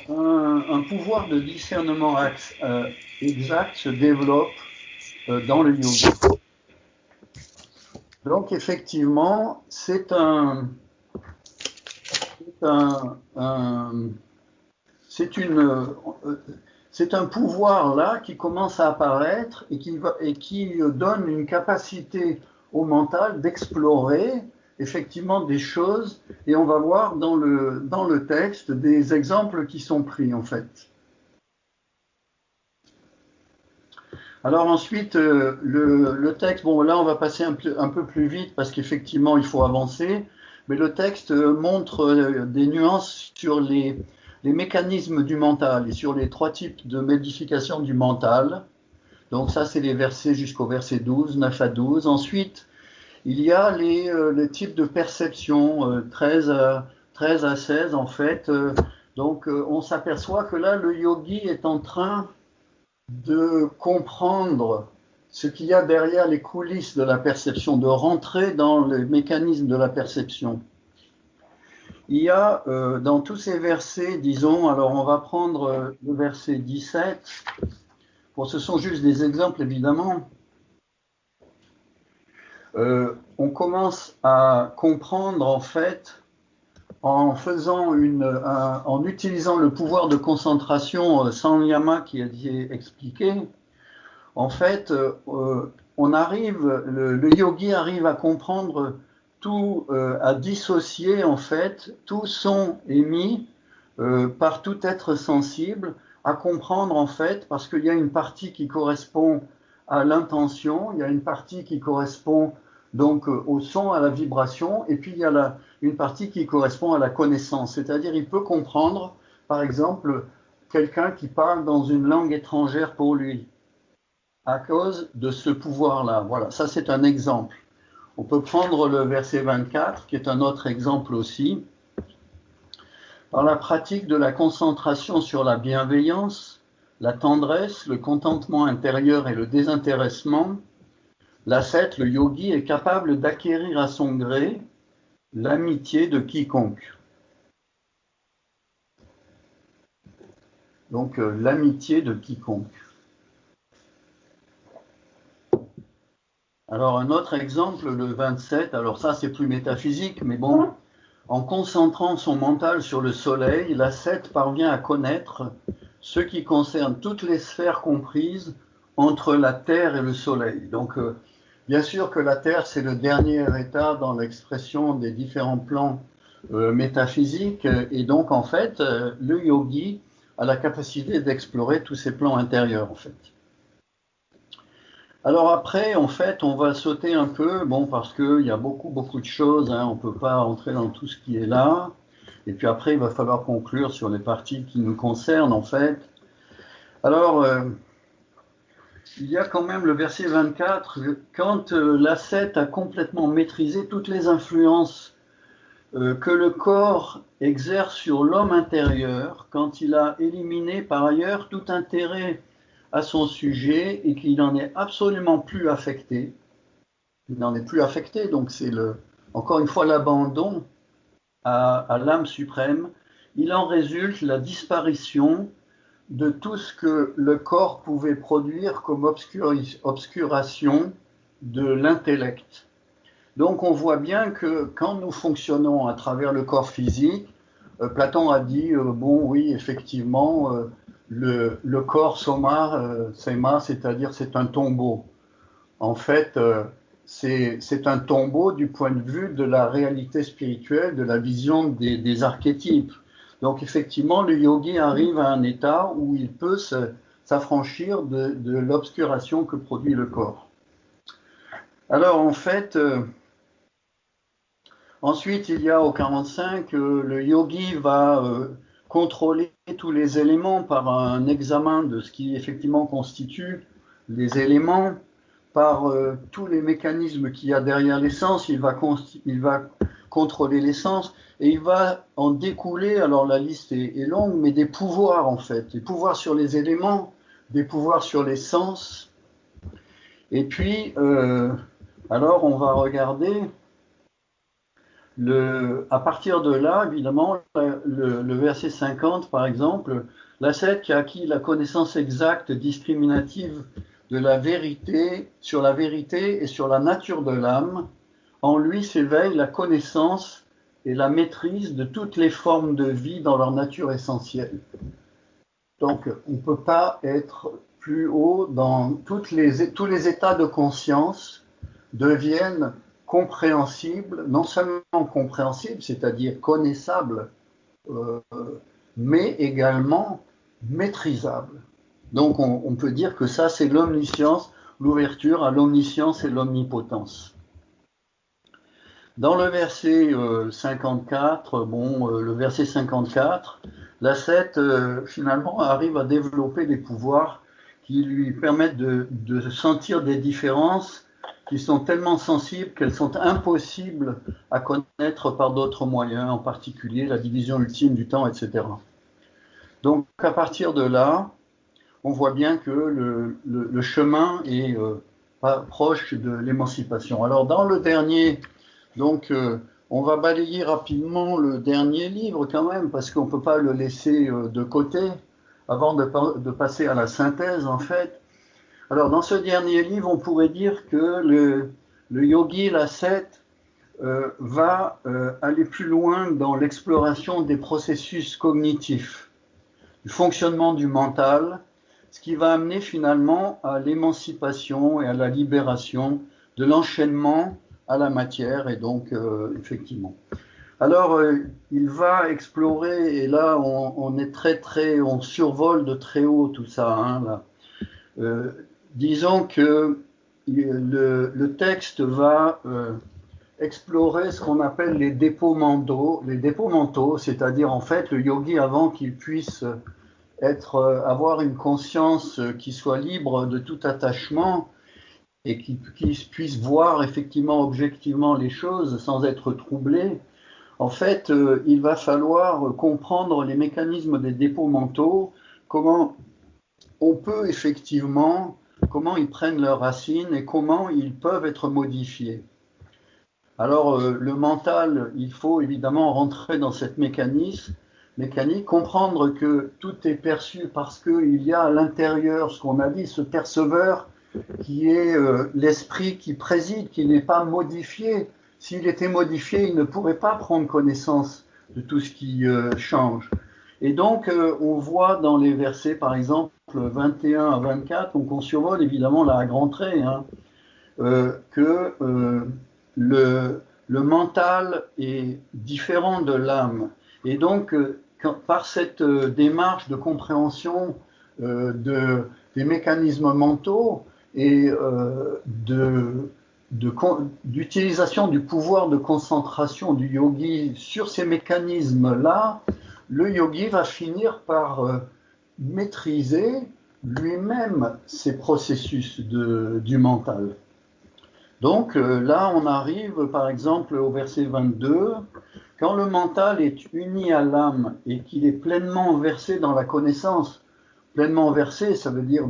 un pouvoir de discernement exact se développe dans le yoga. Donc effectivement, c'est un pouvoir là qui commence à apparaître et qui donne une capacité au mental d'explorer effectivement des choses, et on va voir dans le texte des exemples qui sont pris en fait. Alors ensuite, le texte, bon là on va passer un peu plus vite parce qu'effectivement il faut avancer, mais le texte montre des nuances sur les mécanismes du mental et sur les 3 types de modification du mental. Donc ça c'est les versets jusqu'au verset 12, 9 à 12. Ensuite, il y a les types de perception, 13 à 16 en fait. Donc on s'aperçoit que là le yogi est en train de comprendre ce qu'il y a derrière les coulisses de la perception, de rentrer dans les mécanismes de la perception. Il y a dans tous ces versets, disons, alors on va prendre le verset 17, bon, ce sont juste des exemples évidemment, on commence à comprendre en fait en utilisant le pouvoir de concentration Sanyama qui a été expliqué. En fait, le yogi arrive à comprendre tout, à dissocier en fait tout son émis par tout être sensible, à comprendre en fait, parce qu'il y a une partie qui correspond à l'intention, il y a une partie qui correspond donc au son, à la vibration, et puis il y a une partie qui correspond à la connaissance, c'est-à-dire il peut comprendre, par exemple, quelqu'un qui parle dans une langue étrangère pour lui, à cause de ce pouvoir-là. Voilà, ça c'est un exemple. On peut prendre le verset 24, qui est un autre exemple aussi. Par la pratique de la concentration sur la bienveillance, la tendresse, le contentement intérieur et le désintéressement, l'ascète, le yogi, est capable d'acquérir à son gré l'amitié de quiconque. Donc, l'amitié de quiconque. Alors, un autre exemple, le 27, alors ça c'est plus métaphysique, mais bon, en concentrant son mental sur le soleil, l'ascète parvient à connaître ce qui concerne toutes les sphères comprises entre la terre et le soleil. Donc, bien sûr que la terre, c'est le dernier état dans l'expression des différents plans métaphysiques, et donc en fait, le yogi a la capacité d'explorer tous ces plans intérieurs, en fait. Alors après, en fait, on va sauter un peu, bon, parce qu'il y a beaucoup de choses, hein, on ne peut pas entrer dans tout ce qui est là. Et puis après, il va falloir conclure sur les parties qui nous concernent, en fait. Alors, il y a quand même le verset 24, quand l'ascète a complètement maîtrisé toutes les influences que le corps exerce sur l'homme intérieur, quand il a éliminé par ailleurs tout intérêt à son sujet et qu'il n'en est absolument plus affecté. Il n'en est plus affecté, donc c'est encore une fois l'abandon à l'âme suprême. Il en résulte la disparition de tout ce que le corps pouvait produire comme obscuration de l'intellect. Donc on voit bien que quand nous fonctionnons à travers le corps physique, Platon a dit, bon oui, effectivement, le corps soma, c'est-à-dire c'est un tombeau. En fait, c'est un tombeau du point de vue de la réalité spirituelle, de la vision des archétypes. Donc effectivement, le yogi arrive à un état où il peut s'affranchir de l'obscuration que produit le corps. Alors en fait, ensuite il y a au 45, le yogi va contrôler tous les éléments par un examen de ce qui effectivement constitue les éléments, par tous les mécanismes qu'il y a derrière l'essence, il va contrôler l'essence et il va en découler, alors la liste est longue, mais des pouvoirs en fait, des pouvoirs sur les éléments, des pouvoirs sur les sens. Et puis, alors on va regarder, à partir de là, évidemment, le verset 50 par exemple, l'ascète qui a acquis la connaissance exacte, discriminative de la vérité, sur la vérité et sur la nature de l'âme, en lui s'éveille la connaissance et la maîtrise de toutes les formes de vie dans leur nature essentielle. Donc, on ne peut pas être plus haut dans tous les états de conscience deviennent compréhensibles, non seulement compréhensibles, c'est-à-dire connaissables, mais également maîtrisables. Donc on peut dire que ça c'est l'omniscience, l'ouverture à l'omniscience et l'omnipotence. Dans le verset 54, le verset 54, l'ascète finalement arrive à développer des pouvoirs qui lui permettent de sentir des différences qui sont tellement sensibles qu'elles sont impossibles à connaître par d'autres moyens, en particulier la division ultime du temps, etc. Donc à partir de là, on voit bien que le chemin est proche de l'émancipation. Alors dans le dernier, donc on va balayer rapidement le dernier livre quand même, parce qu'on ne peut pas le laisser de côté avant de passer à la synthèse en fait. Alors dans ce dernier livre, on pourrait dire que le yogi, l'ascète, va aller plus loin dans l'exploration des processus cognitifs, du fonctionnement du mental, ce qui va amener finalement à l'émancipation et à la libération de l'enchaînement à la matière, et donc effectivement. Alors, il va explorer, et là, on est on survole de très haut tout ça, hein, là. Disons que le texte va explorer ce qu'on appelle les dépôts mentaux, c'est-à-dire en fait le yogi, avant qu'il puisse avoir une conscience qui soit libre de tout attachement et qui puisse voir effectivement objectivement les choses sans être troublé. En fait, il va falloir comprendre les mécanismes des dépôts mentaux, comment on peut effectivement, comment ils prennent leurs racines et comment ils peuvent être modifiés. Alors, le mental, il faut évidemment rentrer dans cette mécanique, comprendre que tout est perçu parce qu'il y a à l'intérieur, ce qu'on a dit, ce perceveur qui est l'esprit qui préside, qui n'est pas modifié. S'il était modifié, il ne pourrait pas prendre connaissance de tout ce qui change. Et donc, on voit dans les versets, par exemple, 21 à 24, donc on survole évidemment là à grands traits, hein, que le mental est différent de l'âme. Et donc, par cette démarche de compréhension des mécanismes mentaux et d'utilisation du pouvoir de concentration du yogi sur ces mécanismes-là, le yogi va finir par maîtriser lui-même ces processus du mental. Donc là, on arrive par exemple au verset 22, quand le mental est uni à l'âme et qu'il est pleinement versé dans la connaissance. Pleinement versé, ça veut dire,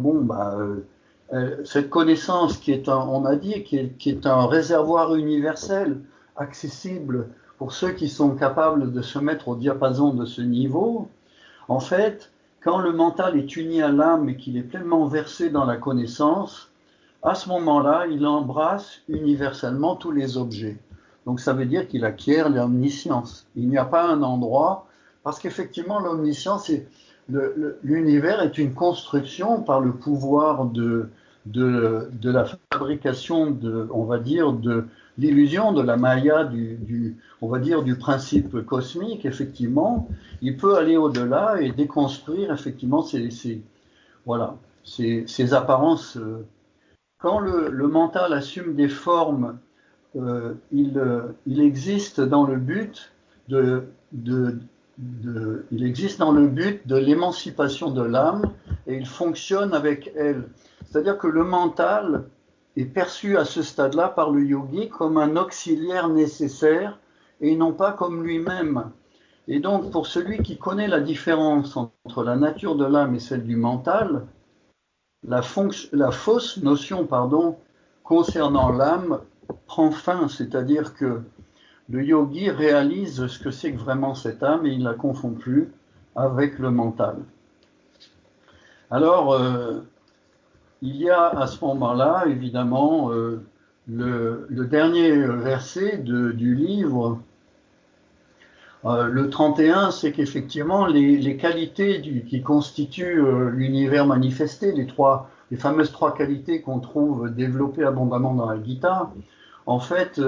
cette connaissance qui est on a dit, qui est un réservoir universel, accessible pour ceux qui sont capables de se mettre au diapason de ce niveau. En fait, quand le mental est uni à l'âme et qu'il est pleinement versé dans la connaissance, à ce moment-là, il embrasse universellement tous les objets. Donc ça veut dire qu'il acquiert l'omniscience. Il n'y a pas un endroit, parce qu'effectivement l'omniscience, l'univers est une construction par le pouvoir de la fabrication on va dire, de l'illusion, de la maya, on va dire, du principe cosmique. Effectivement, il peut aller au-delà et déconstruire effectivement ces apparences. Quand le mental assume des formes, il existe dans le but il existe dans le but de l'émancipation de l'âme et il fonctionne avec elle. C'est-à-dire que le mental est perçu à ce stade-là par le yogi comme un auxiliaire nécessaire et non pas comme lui-même. Et donc, pour celui qui connaît la différence entre la nature de l'âme et celle du mental, la fausse notion concernant l'âme prend fin, c'est-à-dire que le yogi réalise ce que c'est que vraiment cette âme et il ne la confond plus avec le mental. Alors, il y a à ce moment-là, évidemment, le dernier verset du livre, le 31, c'est qu'effectivement, les qualités qui constituent l'univers manifesté, les fameuses trois qualités qu'on trouve développées abondamment dans la Gita, en fait,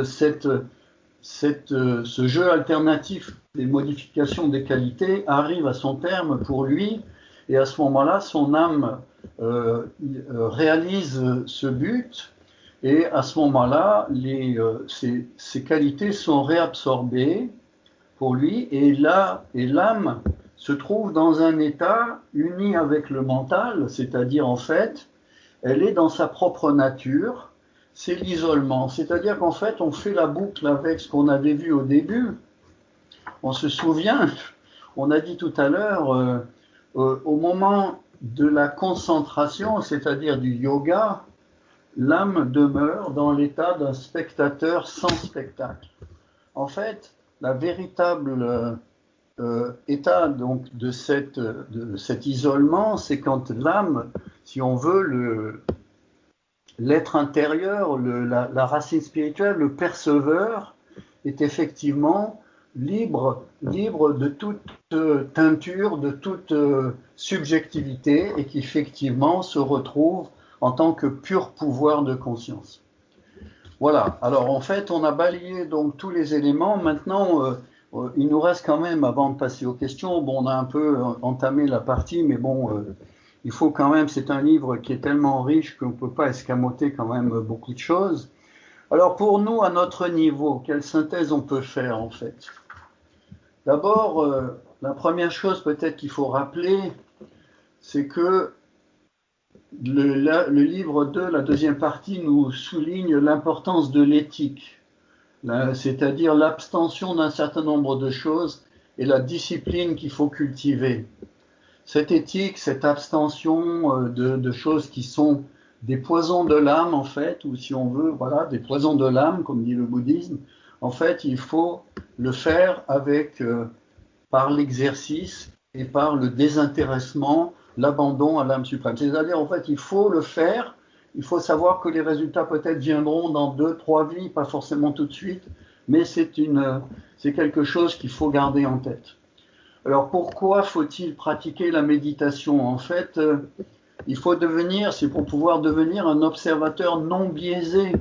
ce jeu alternatif des modifications des qualités arrive à son terme pour lui, et à ce moment-là, son âme réalise ce but, et à ce moment-là, ces qualités sont réabsorbées pour lui, et l'âme se trouve dans un état uni avec le mental, c'est-à-dire en fait, elle est dans sa propre nature, c'est l'isolement, c'est-à-dire qu'en fait, on fait la boucle avec ce qu'on avait vu au début. On se souvient, on a dit tout à l'heure, au moment de la concentration, c'est-à-dire du yoga, l'âme demeure dans l'état d'un spectateur sans spectacle. En fait, la véritable état donc de cet isolement, c'est quand l'âme, si on veut l'être intérieur, la racine spirituelle, le perceveur, est effectivement libre de toute teinture, de toute subjectivité, et qui effectivement se retrouve en tant que pur pouvoir de conscience. Voilà, alors en fait on a balayé donc tous les éléments. Maintenant il nous reste quand même, avant de passer aux questions, bon, on a un peu entamé la partie, mais bon, il faut quand même, c'est un livre qui est tellement riche qu'on ne peut pas escamoter quand même beaucoup de choses. Alors pour nous, à notre niveau, quelle synthèse on peut faire en fait? D'abord, la première chose peut-être qu'il faut rappeler, c'est que le livre 2, la deuxième partie, nous souligne l'importance de l'éthique, c'est-à-dire l'abstention d'un certain nombre de choses et la discipline qu'il faut cultiver. Cette éthique, cette abstention de choses qui sont des poisons de l'âme, en fait, ou si on veut, voilà, des poisons de l'âme, comme dit le bouddhisme, en fait, il faut le faire par l'exercice et par le désintéressement, l'abandon à l'âme suprême. C'est-à-dire, en fait, il faut le faire, il faut savoir que les résultats peut-être viendront dans 2, 3 vies, pas forcément tout de suite, mais c'est quelque chose qu'il faut garder en tête. Alors pourquoi faut-il pratiquer la méditation? En fait, il faut c'est pour pouvoir devenir un observateur non biaisé,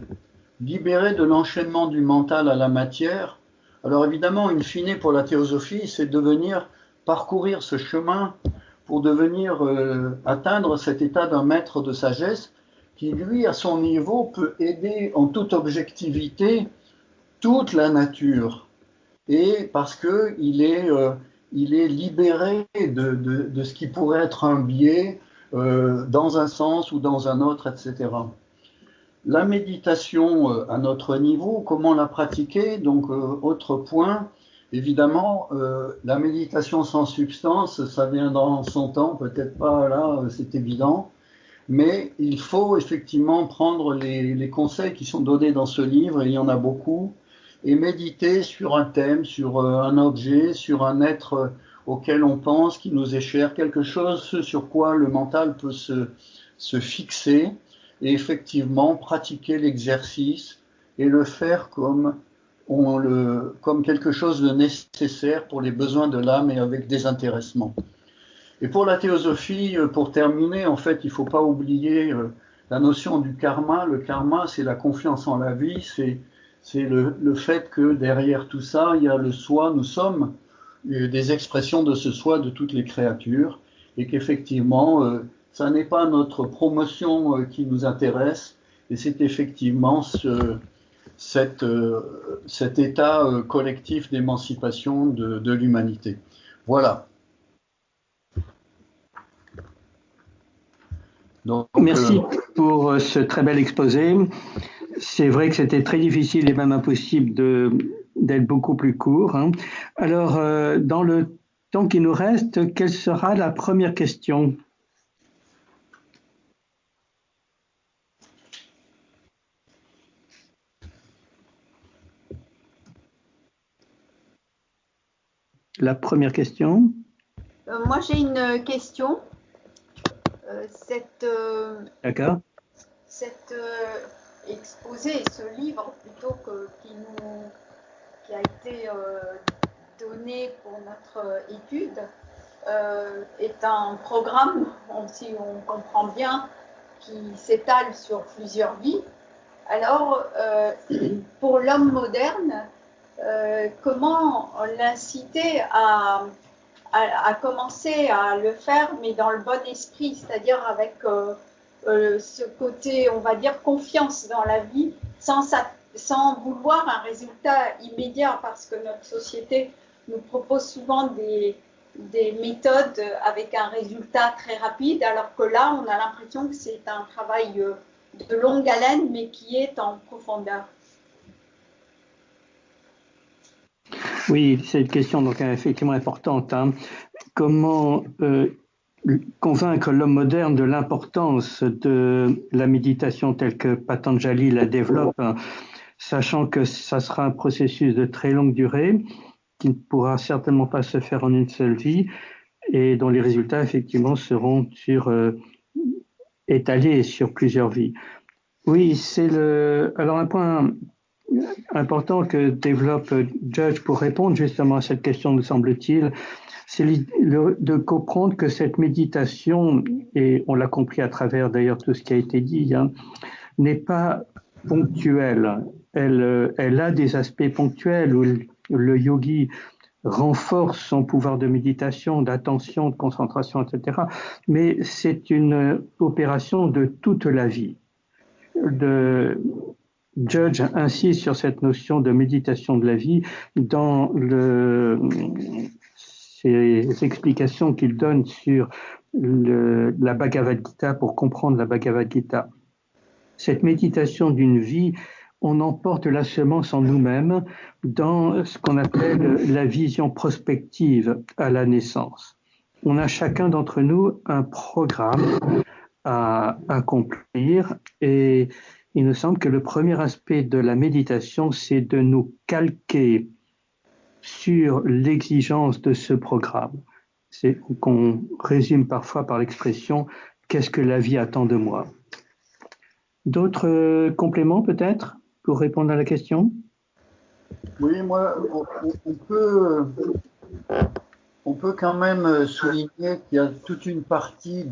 libéré de l'enchaînement du mental à la matière. Alors évidemment, in fine, pour la théosophie, c'est parcourir ce chemin pour devenir atteindre cet état d'un maître de sagesse qui, lui, à son niveau, peut aider en toute objectivité toute la nature. Et parce qu'il est libéré de ce qui pourrait être un biais dans un sens ou dans un autre, etc. La méditation à notre niveau, comment la pratiquer? Donc, autre point, évidemment, la méditation sans substance, ça viendra en son temps, peut-être pas là, c'est évident, mais il faut effectivement prendre les conseils qui sont donnés dans ce livre, et il y en a beaucoup, et méditer sur un thème, sur un objet, sur un être auquel on pense, qui nous est cher, quelque chose sur quoi le mental peut se fixer, et effectivement pratiquer l'exercice et le faire comme quelque chose de nécessaire pour les besoins de l'âme et avec désintéressement. Et pour la théosophie, pour terminer, en fait, il ne faut pas oublier la notion du karma. Le karma, c'est la confiance en la vie, c'est le fait que derrière tout ça, il y a le soi, nous sommes des expressions de ce soi de toutes les créatures, et qu'effectivement, ça n'est pas notre promotion qui nous intéresse, et c'est effectivement cet état collectif d'émancipation de l'humanité. Voilà. Donc, merci pour ce très bel exposé. C'est vrai que c'était très difficile et même impossible d'être beaucoup plus court. Hein. Alors, dans le temps qui nous reste, quelle sera la première question? La première question. Moi, j'ai une question. D'accord. Cet exposé, ce livre plutôt qui a été donné pour notre étude, est un programme, si on comprend bien, qui s'étale sur plusieurs vies. Alors, pour l'homme moderne, comment l'inciter à commencer à le faire, mais dans le bon esprit, c'est-à-dire avec ce côté, on va dire, confiance dans la vie, sans vouloir un résultat immédiat, parce que notre société nous propose souvent des méthodes avec un résultat très rapide, alors que là, on a l'impression que c'est un travail de longue haleine, mais qui est en profondeur. Oui, c'est une question donc effectivement importante. Hein. Comment convaincre l'homme moderne de l'importance de la méditation telle que Patanjali la développe, hein, sachant que ça sera un processus de très longue durée qui ne pourra certainement pas se faire en une seule vie et dont les résultats effectivement seront étalés sur plusieurs vies. Oui, alors un point important que développe Judge pour répondre justement à cette question, me semble-t-il, c'est de comprendre que cette méditation, et on l'a compris à travers d'ailleurs tout ce qui a été dit, hein, n'est pas ponctuelle. Elle a des aspects ponctuels où le yogi renforce son pouvoir de méditation, d'attention, de concentration, etc. Mais c'est une opération de toute la vie. Judge insiste sur cette notion de méditation de la vie dans ses explications qu'il donne sur la Bhagavad Gita pour comprendre la Bhagavad Gita. Cette méditation d'une vie, on emporte la semence en nous-mêmes dans ce qu'on appelle la vision prospective à la naissance. On a chacun d'entre nous un programme à accomplir et il me semble que le premier aspect de la méditation, c'est de nous calquer sur l'exigence de ce programme. C'est qu'on résume parfois par l'expression « qu'est-ce que la vie attend de moi ?» D'autres compléments peut-être pour répondre à la question? Oui, moi, on peut quand même souligner qu'il y a toute une partie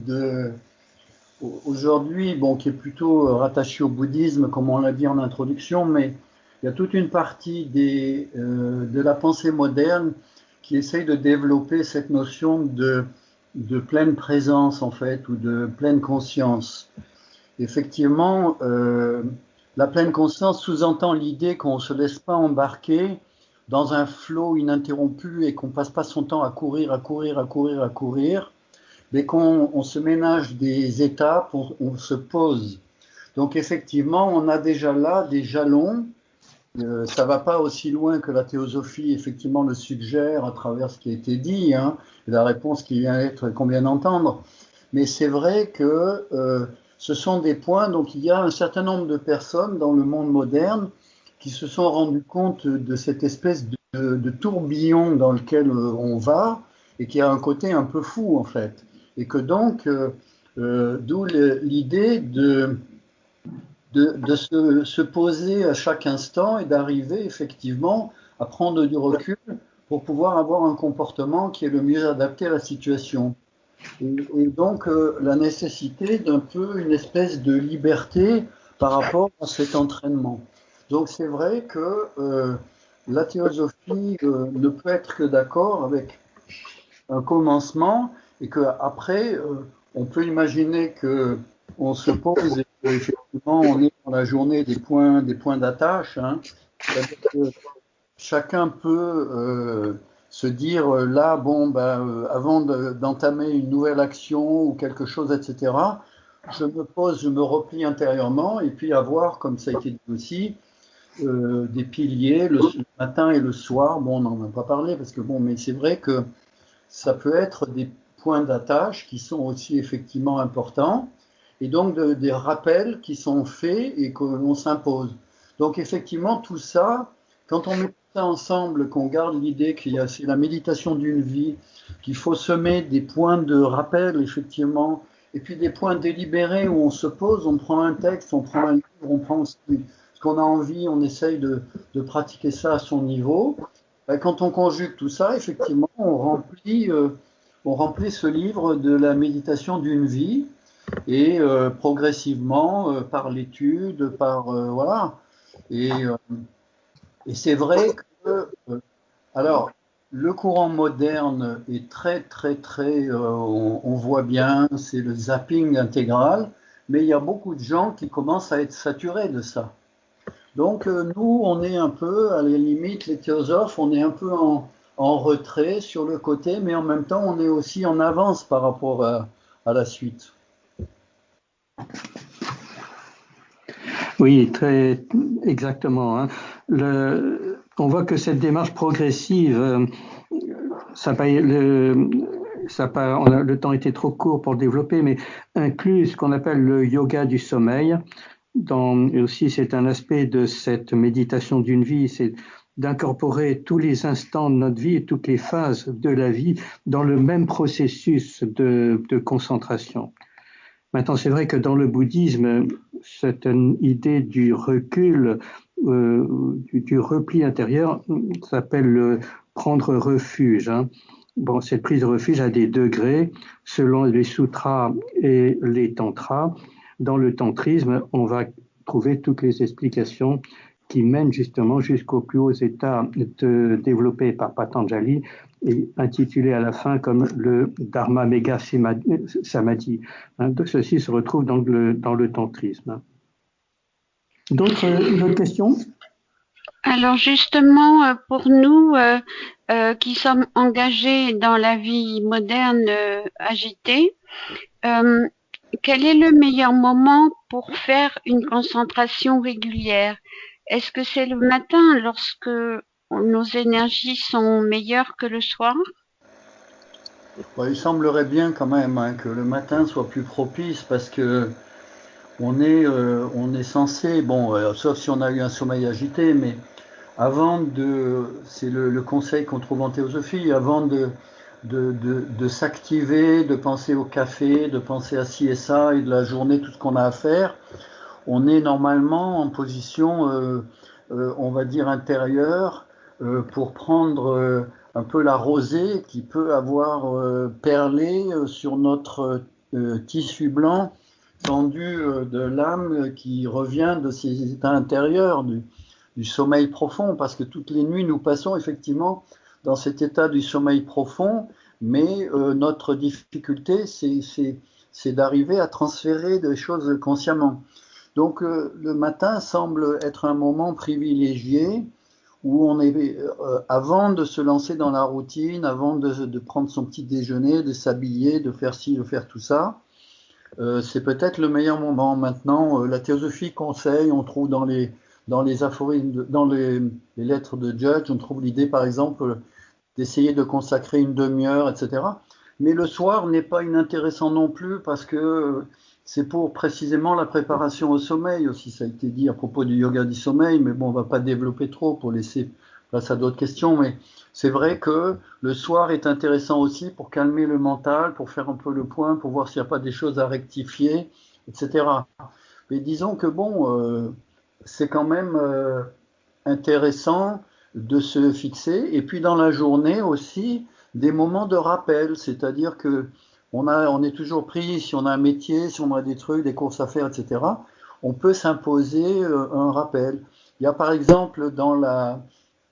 aujourd'hui, bon, qui est plutôt rattachée au bouddhisme, comme on l'a dit en introduction, mais il y a toute une partie de la pensée moderne qui essaye de développer cette notion de pleine présence, en fait, ou de pleine conscience. Effectivement, la pleine conscience sous-entend l'idée qu'on ne se laisse pas embarquer dans un flot ininterrompu et qu'on ne passe pas son temps à courir, mais qu'on se ménage des étapes, on se pose. Donc effectivement, on a déjà là des jalons. Ça ne va pas aussi loin que la théosophie, effectivement, le suggère à travers ce qui a été dit, hein, et la réponse qu'on vient d'entendre. Mais c'est vrai que ce sont des points, donc il y a un certain nombre de personnes dans le monde moderne qui se sont rendues compte de cette espèce de tourbillon dans lequel on va et qui a un côté un peu fou en fait. Et que donc, d'où l'idée de se poser à chaque instant et d'arriver effectivement à prendre du recul pour pouvoir avoir un comportement qui est le mieux adapté à la situation. Et donc la nécessité d'un peu une espèce de liberté par rapport à cet entraînement. Donc c'est vrai que la théosophie ne peut être que d'accord avec un commencement et qu'après on peut imaginer que on se pose et qu'effectivement on est dans la journée des points d'attache, hein. C'est-à-dire que chacun peut se dire là, bon, avant d'entamer une nouvelle action ou quelque chose, etc., je me pose, je me replie intérieurement et puis avoir, comme ça a été dit aussi, des piliers le matin et le soir. Bon, on n'en a pas parlé parce que bon, mais c'est vrai que ça peut être des points d'attache qui sont aussi effectivement importants et donc des rappels qui sont faits et que l'on s'impose. Donc effectivement, tout ça, quand on met ça ensemble, qu'on garde l'idée c'est la méditation d'une vie, qu'il faut semer des points de rappel, effectivement, et puis des points délibérés où on se pose, on prend un texte, on prend un livre, on prend ce qu'on a envie, on essaye de pratiquer ça à son niveau. Quand on conjugue tout ça, effectivement, on remplit ce livre de la méditation d'une vie et progressivement, par l'étude, voilà. Et c'est vrai que, alors, le courant moderne est très, on voit bien, c'est le zapping intégral, mais il y a beaucoup de gens qui commencent à être saturés de ça. Donc, nous, on est un peu, à la limite, les théosophes, on est un peu en retrait sur le côté, mais en même temps, on est aussi en avance par rapport à la suite. Oui, très exactement, hein. On voit que cette démarche progressive, le temps était trop court pour le développer, mais inclut ce qu'on appelle le yoga du sommeil. Et aussi, c'est un aspect de cette méditation d'une vie, c'est d'incorporer tous les instants de notre vie et toutes les phases de la vie dans le même processus de concentration. Maintenant, c'est vrai que dans le bouddhisme, cette idée du recul, du repli intérieur, s'appelle le prendre refuge. Hein. Bon, cette prise de refuge a des degrés selon les sutras et les tantras. Dans le tantrisme, on va trouver toutes les explications qui mènent justement jusqu'aux plus hauts états développés par Patanjali et intitulé à la fin comme le Dharma Mega Samadhi. Ceci se retrouve dans le tantrisme. D'autres questions? Alors justement, pour nous qui sommes engagés dans la vie moderne agitée, quel est le meilleur moment pour faire une concentration régulière? Est-ce que c'est le matin lorsque nos énergies sont meilleures que le soir? Il semblerait bien quand même que le matin soit plus propice parce que on est censé, sauf si on a eu un sommeil agité, mais c'est le conseil qu'on trouve en théosophie, avant de s'activer, de penser au café, de penser à ci et ça et de la journée, tout ce qu'on a à faire, on est normalement en position, on va dire intérieure, pour prendre un peu la rosée qui peut avoir perlé sur notre tissu blanc tendu de l'âme qui revient de ces états intérieurs, du sommeil profond, parce que toutes les nuits nous passons effectivement dans cet état du sommeil profond, mais notre difficulté c'est d'arriver à transférer des choses consciemment. Donc le matin semble être un moment privilégié où on est avant de se lancer dans la routine, avant de prendre son petit déjeuner, de s'habiller, de faire ci, de faire tout ça. C'est peut-être le meilleur moment. Maintenant, la théosophie conseille, on trouve dans les aphorismes, dans les lettres de Judge, on trouve l'idée par exemple d'essayer de consacrer une demi-heure, etc. Mais le soir n'est pas inintéressant non plus parce que c'est pour précisément la préparation au sommeil aussi. Ça a été dit à propos du yoga du sommeil, mais bon, on va pas développer trop pour laisser place à d'autres questions. Mais c'est vrai que le soir est intéressant aussi pour calmer le mental, pour faire un peu le point, pour voir s'il n'y a pas des choses à rectifier, etc. Mais disons que c'est quand même intéressant de se fixer. Et puis dans la journée aussi, des moments de rappel, c'est-à-dire que on est toujours pris, si on a un métier, si on a des trucs, des courses à faire, etc., on peut s'imposer un rappel. Il y a par exemple dans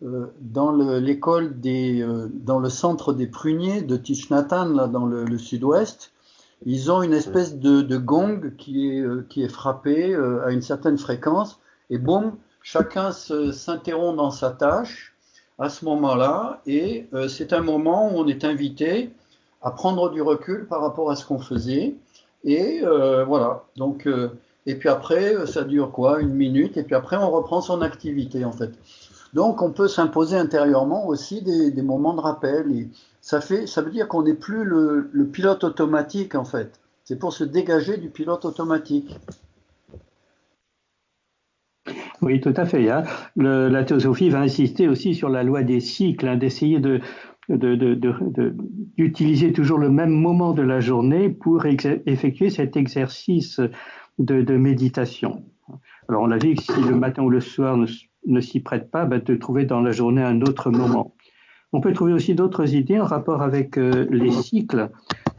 l'école dans le centre des pruniers de Thich Nhat Hanh, là, dans le sud-ouest, ils ont une espèce de gong qui est frappé à une certaine fréquence, et boum, chacun s'interrompt dans sa tâche à ce moment-là, et c'est un moment où on est invité à prendre du recul par rapport à ce qu'on faisait, et voilà. Donc, et puis après, ça dure quoi, 1 minute, et puis après on reprend son activité en fait. Donc on peut s'imposer intérieurement aussi des moments de rappel, et ça veut dire qu'on n'est plus le pilote automatique en fait. C'est pour se dégager du pilote automatique. Oui, tout à fait. Hein. La théosophie va insister aussi sur la loi des cycles, hein, d'essayer d'utiliser toujours le même moment de la journée pour effectuer cet exercice de méditation. Alors on a dit que si le matin ou le soir ne s'y prête pas, de trouver dans la journée un autre moment. On peut trouver aussi d'autres idées en rapport avec les cycles.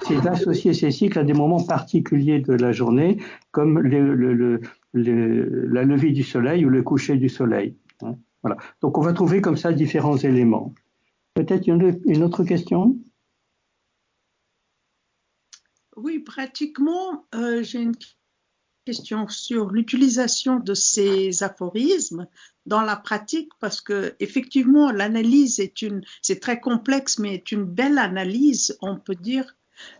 C'est d'associer ces cycles à des moments particuliers de la journée, comme la levée du soleil ou le coucher du soleil. Hein, voilà. Donc on va trouver comme ça différents éléments. Peut-être une autre question? Oui, pratiquement, j'ai une question sur l'utilisation de ces aphorismes dans la pratique, parce que effectivement l'analyse c'est très complexe, mais est une belle analyse, on peut dire,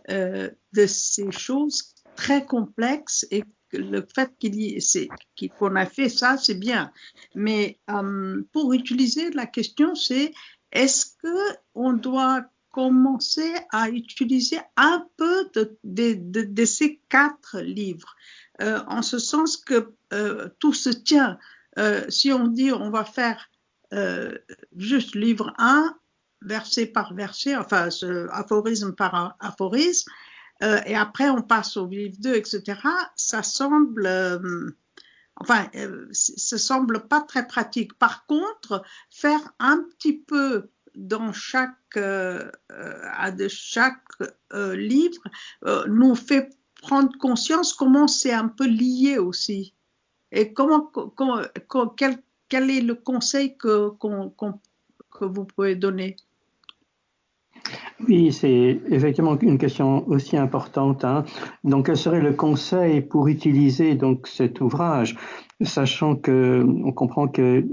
de ces choses très complexes, et le fait qu'on a fait ça, c'est bien. Mais pour utiliser, la question c'est, est-ce que on doit commencer à utiliser un peu de ces 4 livres, en ce sens que tout se tient. Si on dit on va faire juste livre 1, verset par verset, enfin aphorisme par aphorisme, et après on passe au livre 2, etc., ça semble, ça semble pas très pratique. Par contre, faire un petit peu dans chaque livre nous fait prendre conscience comment c'est un peu lié aussi. Et quel est le conseil que vous pouvez donner? Oui, c'est effectivement une question aussi importante, hein. Donc, quel serait le conseil pour utiliser donc cet ouvrage, sachant que on comprend que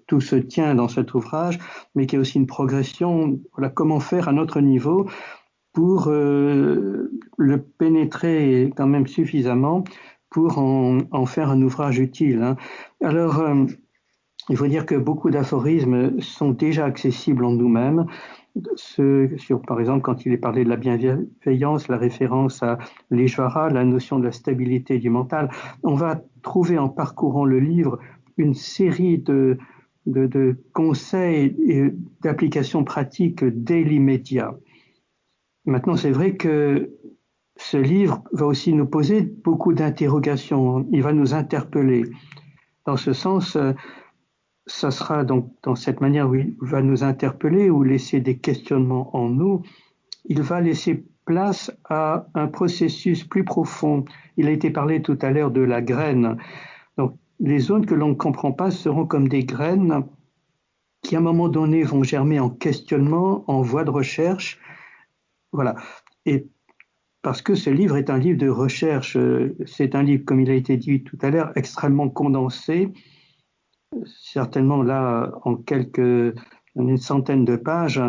tout se tient dans cet ouvrage, mais qu'il y a aussi une progression. Voilà, comment faire à notre niveau pour le pénétrer quand même suffisamment pour en faire un ouvrage utile, hein. Alors, il faut dire que beaucoup d'aphorismes sont déjà accessibles en nous-mêmes. Par exemple, quand il est parlé de la bienveillance, la référence à l'Ishvara, la notion de la stabilité du mental, on va trouver en parcourant le livre une série de conseils et d'applications pratiques dès l'immédiat. Maintenant, c'est vrai que ce livre va aussi nous poser beaucoup d'interrogations. Il va nous interpeller. Dans ce sens, ça sera donc dans cette manière où il va nous interpeller ou laisser des questionnements en nous. Il va laisser place à un processus plus profond. Il a été parlé tout à l'heure de la graine. Donc, les zones que l'on ne comprend pas seront comme des graines qui, à un moment donné, vont germer en questionnement, en voie de recherche. Voilà. Et parce que ce livre est un livre de recherche, c'est un livre, comme il a été dit tout à l'heure, extrêmement condensé, certainement là, en une centaine de pages,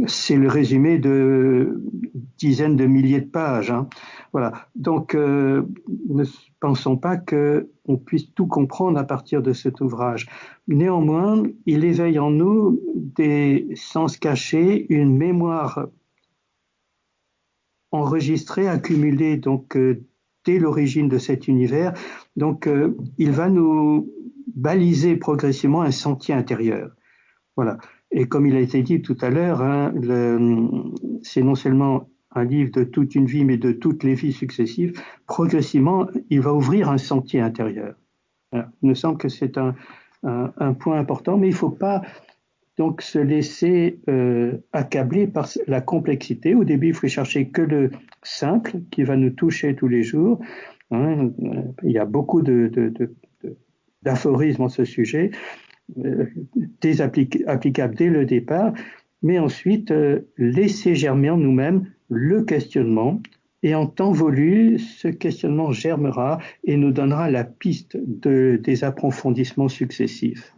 c'est le résumé de dizaines de milliers de pages, hein. Voilà. Donc, ne pensons pas qu'on puisse tout comprendre à partir de cet ouvrage. Néanmoins, il éveille en nous des sens cachés, une mémoire enregistrée, accumulée donc dès l'origine de cet univers. Donc, il va nous baliser progressivement un sentier intérieur. Voilà. Et comme il a été dit tout à l'heure, hein, c'est non seulement un livre de toute une vie, mais de toutes les vies successives. Progressivement, il va ouvrir un sentier intérieur. Voilà. Il me semble que c'est un point important, mais il ne faut pas donc se laisser accabler par la complexité. Au début, il faut chercher que le simple qui va nous toucher tous les jours. Hein. Il y a beaucoup d'aphorismes en ce sujet, applicables dès le départ, mais ensuite laisser germer en nous-mêmes le questionnement, et en temps voulu, ce questionnement germera et nous donnera la piste des approfondissements successifs.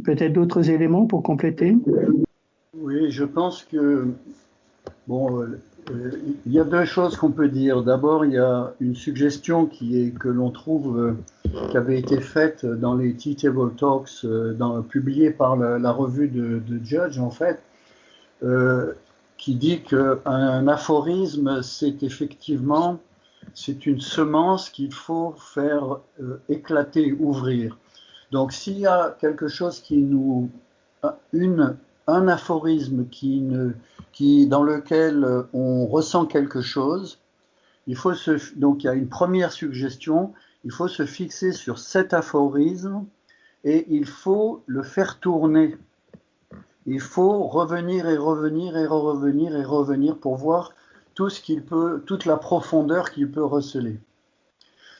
Peut-être d'autres éléments pour compléter? Oui, je pense que, bon, il y a deux choses qu'on peut dire. D'abord, il y a une suggestion que l'on trouve, qui avait été faite dans les Tea Table Talks, publiée par la revue de Judge, en fait, qui dit qu'un aphorisme, c'est une semence qu'il faut faire éclater, ouvrir. Donc, s'il y a quelque chose un aphorisme dans lequel on ressent quelque chose, donc il y a une première suggestion, il faut se fixer sur cet aphorisme et il faut le faire tourner. Il faut revenir et revenir et revenir et revenir pour voir toute la profondeur qu'il peut receler.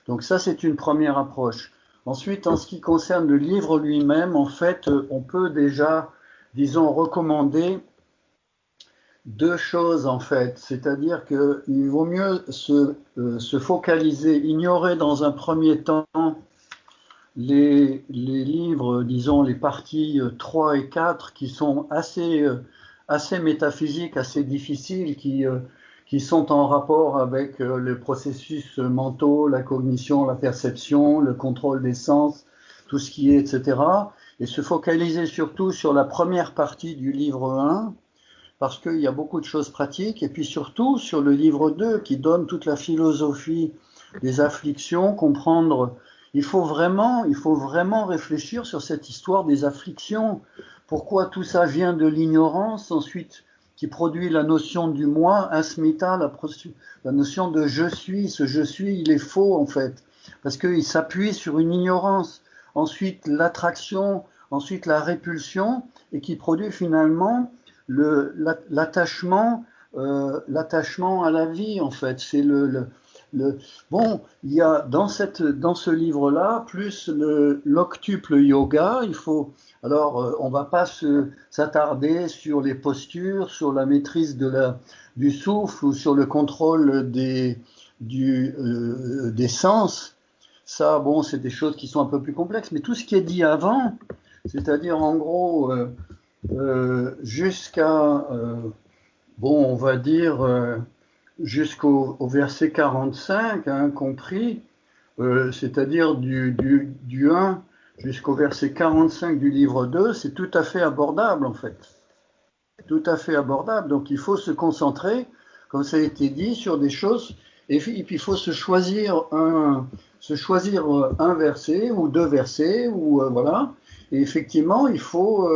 Donc ça, c'est une première approche. Ensuite, en ce qui concerne le livre lui-même, en fait, on peut déjà, disons, recommander deux choses, en fait. C'est-à-dire qu'il vaut mieux se focaliser, ignorer dans un premier temps les livres, disons, les parties 3 et 4 qui sont assez métaphysiques, assez difficiles, qui sont en rapport avec les processus mentaux, la cognition, la perception, le contrôle des sens, tout ce qui est, etc. Et se focaliser surtout sur la première partie du livre 1, parce qu'il y a beaucoup de choses pratiques, et puis surtout sur le livre 2, qui donne toute la philosophie des afflictions, comprendre. Il faut vraiment réfléchir sur cette histoire des afflictions. Pourquoi tout ça vient de l'ignorance? Ensuite, qui produit la notion du moi, asmita, la notion de je suis. Ce je suis, il est faux en fait, parce qu'il s'appuie sur une ignorance. Ensuite, l'attraction, ensuite la répulsion, et qui produit finalement l'attachement à la vie en fait. C'est bon, il y a dans ce livre-là plus l'octuple yoga. Alors on va pas s'attarder sur les postures, sur la maîtrise du souffle ou sur le contrôle des sens. Ça, bon, c'est des choses qui sont un peu plus complexes, mais tout ce qui est dit avant, c'est-à-dire en gros jusqu'à bon, on va dire jusqu'au verset 45, hein, compris, c'est-à-dire du 1 jusqu'au verset 45 du livre 2, c'est tout à fait abordable en fait. Tout à fait abordable. Donc il faut se concentrer, comme ça a été dit, sur des choses, et puis il faut se choisir un verset ou deux versets, ou voilà. Et effectivement, il faut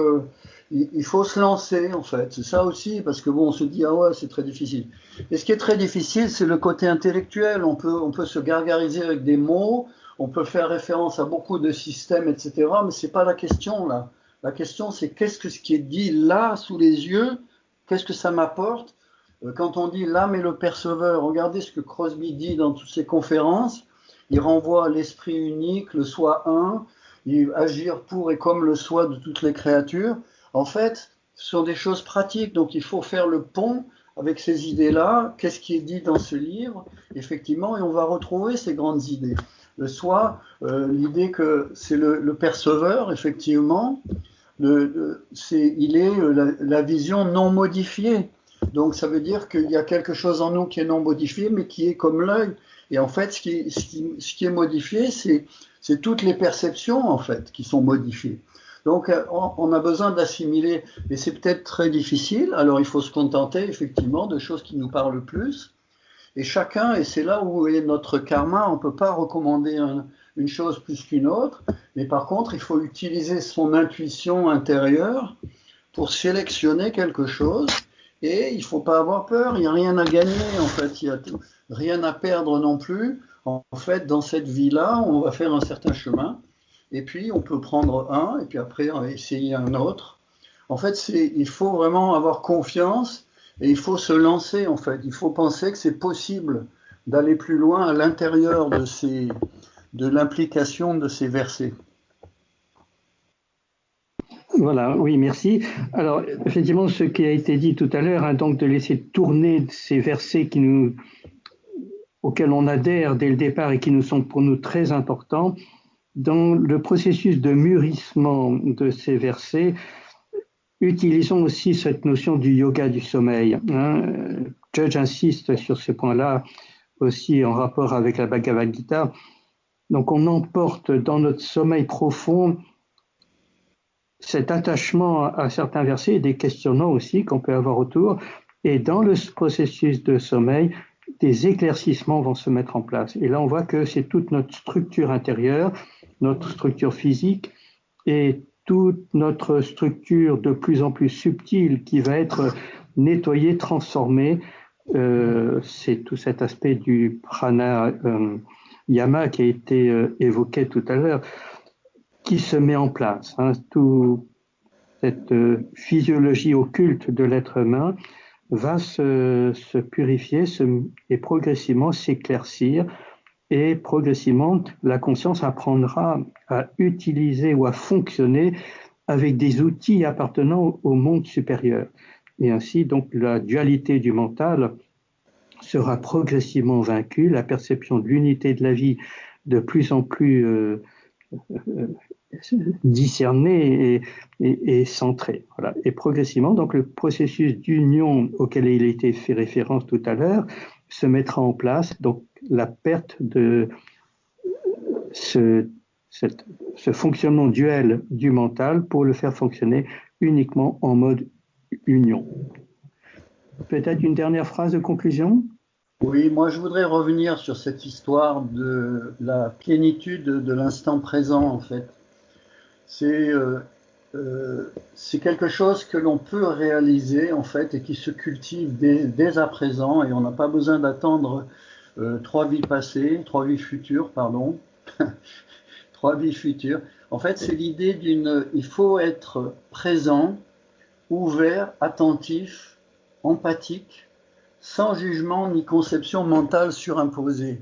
se lancer en fait. C'est ça aussi, parce que bon, on se dit ah ouais, c'est très difficile. Et ce qui est très difficile, c'est le côté intellectuel. On peut se gargariser avec des mots, on peut faire référence à beaucoup de systèmes, etc. Mais c'est pas la question là. La question, c'est qu'est-ce que ce qui est dit là sous les yeux, qu'est-ce que ça m'apporte. Quand on dit l'âme et le perceveur, regardez ce que Crosby dit dans toutes ses conférences. Il renvoie à l'esprit unique, le soi un, agir pour et comme le soi de toutes les créatures. En fait, ce sont des choses pratiques, donc il faut faire le pont avec ces idées-là. Qu'est-ce qui est dit dans ce livre, effectivement, et on va retrouver ces grandes idées. Le soi, l'idée que c'est le perceveur, effectivement, il est la vision non modifiée. Donc ça veut dire qu'il y a quelque chose en nous qui est non modifié, mais qui est comme l'œil. Et en fait, ce qui est modifié, c'est toutes les perceptions en fait qui sont modifiées. Donc on a besoin d'assimiler, et c'est peut-être très difficile. Alors il faut se contenter effectivement de choses qui nous parlent plus. Et chacun, et c'est là où est notre karma, on ne peut pas recommander une chose plus qu'une autre, mais par contre il faut utiliser son intuition intérieure pour sélectionner quelque chose. Et il ne faut pas avoir peur, il n'y a rien à gagner en fait, il n'y a rien à perdre non plus. En fait, dans cette vie-là, on va faire un certain chemin, et puis on peut prendre un, et puis après essayer un autre. En fait, il faut vraiment avoir confiance, et il faut se lancer en fait. Il faut penser que c'est possible d'aller plus loin à l'intérieur de l'implication de ces versets. Voilà, oui, merci. Alors, effectivement, ce qui a été dit tout à l'heure, hein, donc de laisser tourner ces versets auxquels on adhère dès le départ et qui nous sont pour nous très importants, dans le processus de mûrissement de ces versets, utilisons aussi cette notion du yoga du sommeil. Hein. Judge insiste sur ce point-là aussi en rapport avec la Bhagavad Gita. Donc, on emporte dans notre sommeil profond cet attachement à certains versets et des questionnements aussi qu'on peut avoir autour. Et dans le processus de sommeil, des éclaircissements vont se mettre en place. Et là, on voit que c'est toute notre structure intérieure, notre structure physique et toute notre structure de plus en plus subtile qui va être nettoyée, transformée. C'est tout cet aspect du prana yama qui a été évoqué tout à l'heure, qui se met en place. Hein, toute cette physiologie occulte de l'être humain va se purifier et progressivement s'éclaircir, et progressivement la conscience apprendra à utiliser ou à fonctionner avec des outils appartenant au monde supérieur. Et ainsi, donc, la dualité du mental sera progressivement vaincue, la perception de l'unité de la vie de plus en plus discerné et centré. Voilà. Et progressivement, donc le processus d'union auquel il a été fait référence tout à l'heure se mettra en place. Donc la perte de ce fonctionnement duel du mental pour le faire fonctionner uniquement en mode union. Peut-être une dernière phrase de conclusion ? Oui, moi je voudrais revenir sur cette histoire de la plénitude de l'instant présent en fait. C'est c'est quelque chose que l'on peut réaliser en fait et qui se cultive dès à présent et on n'a pas besoin d'attendre 3 vies passées, 3 vies futures, pardon, 3 vies futures. En fait, c'est l'idée il faut être présent, ouvert, attentif, empathique, sans jugement ni conception mentale surimposée.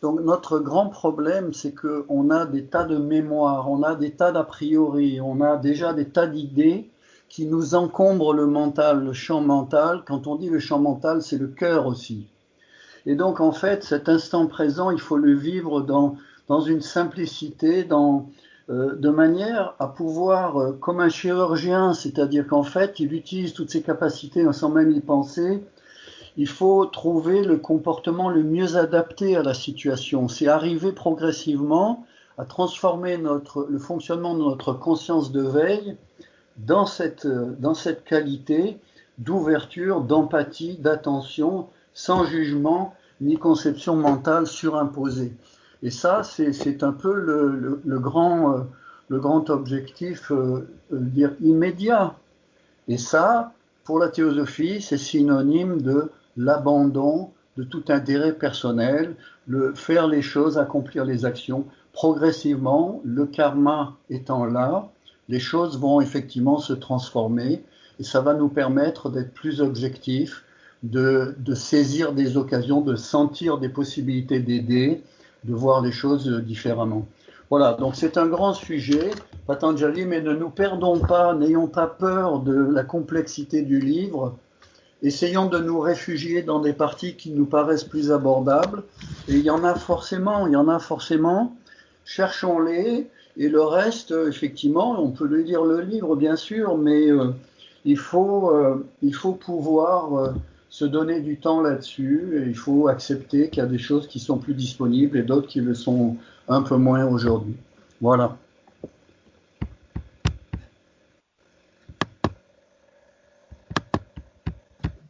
Donc notre grand problème, c'est qu'on a des tas de mémoires, on a des tas d'a priori, on a déjà des tas d'idées qui nous encombrent le mental, le champ mental. Quand on dit le champ mental, c'est le cœur aussi. Et donc en fait, cet instant présent, il faut le vivre dans une simplicité, de manière à pouvoir, comme un chirurgien, c'est-à-dire qu'en fait, il utilise toutes ses capacités sans même y penser. Il faut trouver le comportement le mieux adapté à la situation. C'est arriver progressivement à transformer le fonctionnement de notre conscience de veille dans cette qualité d'ouverture, d'empathie, d'attention, sans jugement ni conception mentale surimposée. Et ça, c'est un peu le grand objectif dire immédiat. Et ça, pour la théosophie, c'est synonyme de l'abandon de tout intérêt personnel, faire les choses, accomplir les actions progressivement, le karma étant là, les choses vont effectivement se transformer et ça va nous permettre d'être plus objectifs, de saisir des occasions, de sentir des possibilités d'aider, de voir les choses différemment. Voilà, donc c'est un grand sujet, Patanjali, mais ne nous perdons pas, n'ayons pas peur de la complexité du livre. Essayons de nous réfugier dans des parties qui nous paraissent plus abordables. Et il y en a forcément. Cherchons-les. Et le reste, effectivement, on peut lire le livre, bien sûr, mais il faut pouvoir se donner du temps là-dessus. Et il faut accepter qu'il y a des choses qui sont plus disponibles et d'autres qui le sont un peu moins aujourd'hui. Voilà.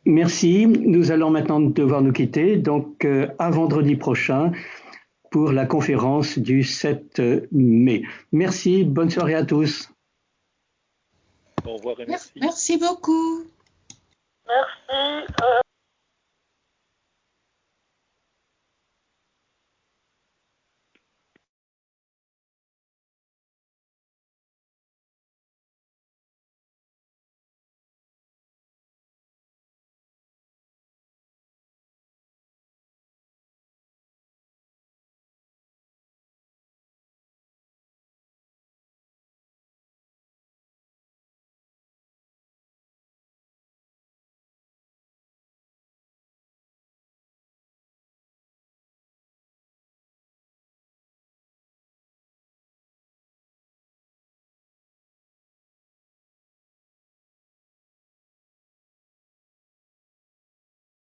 Merci. Nous allons maintenant devoir nous quitter. Donc, à vendredi prochain pour la conférence du 7 mai. Merci. Bonne soirée à tous. Au revoir et merci. Merci beaucoup. Merci.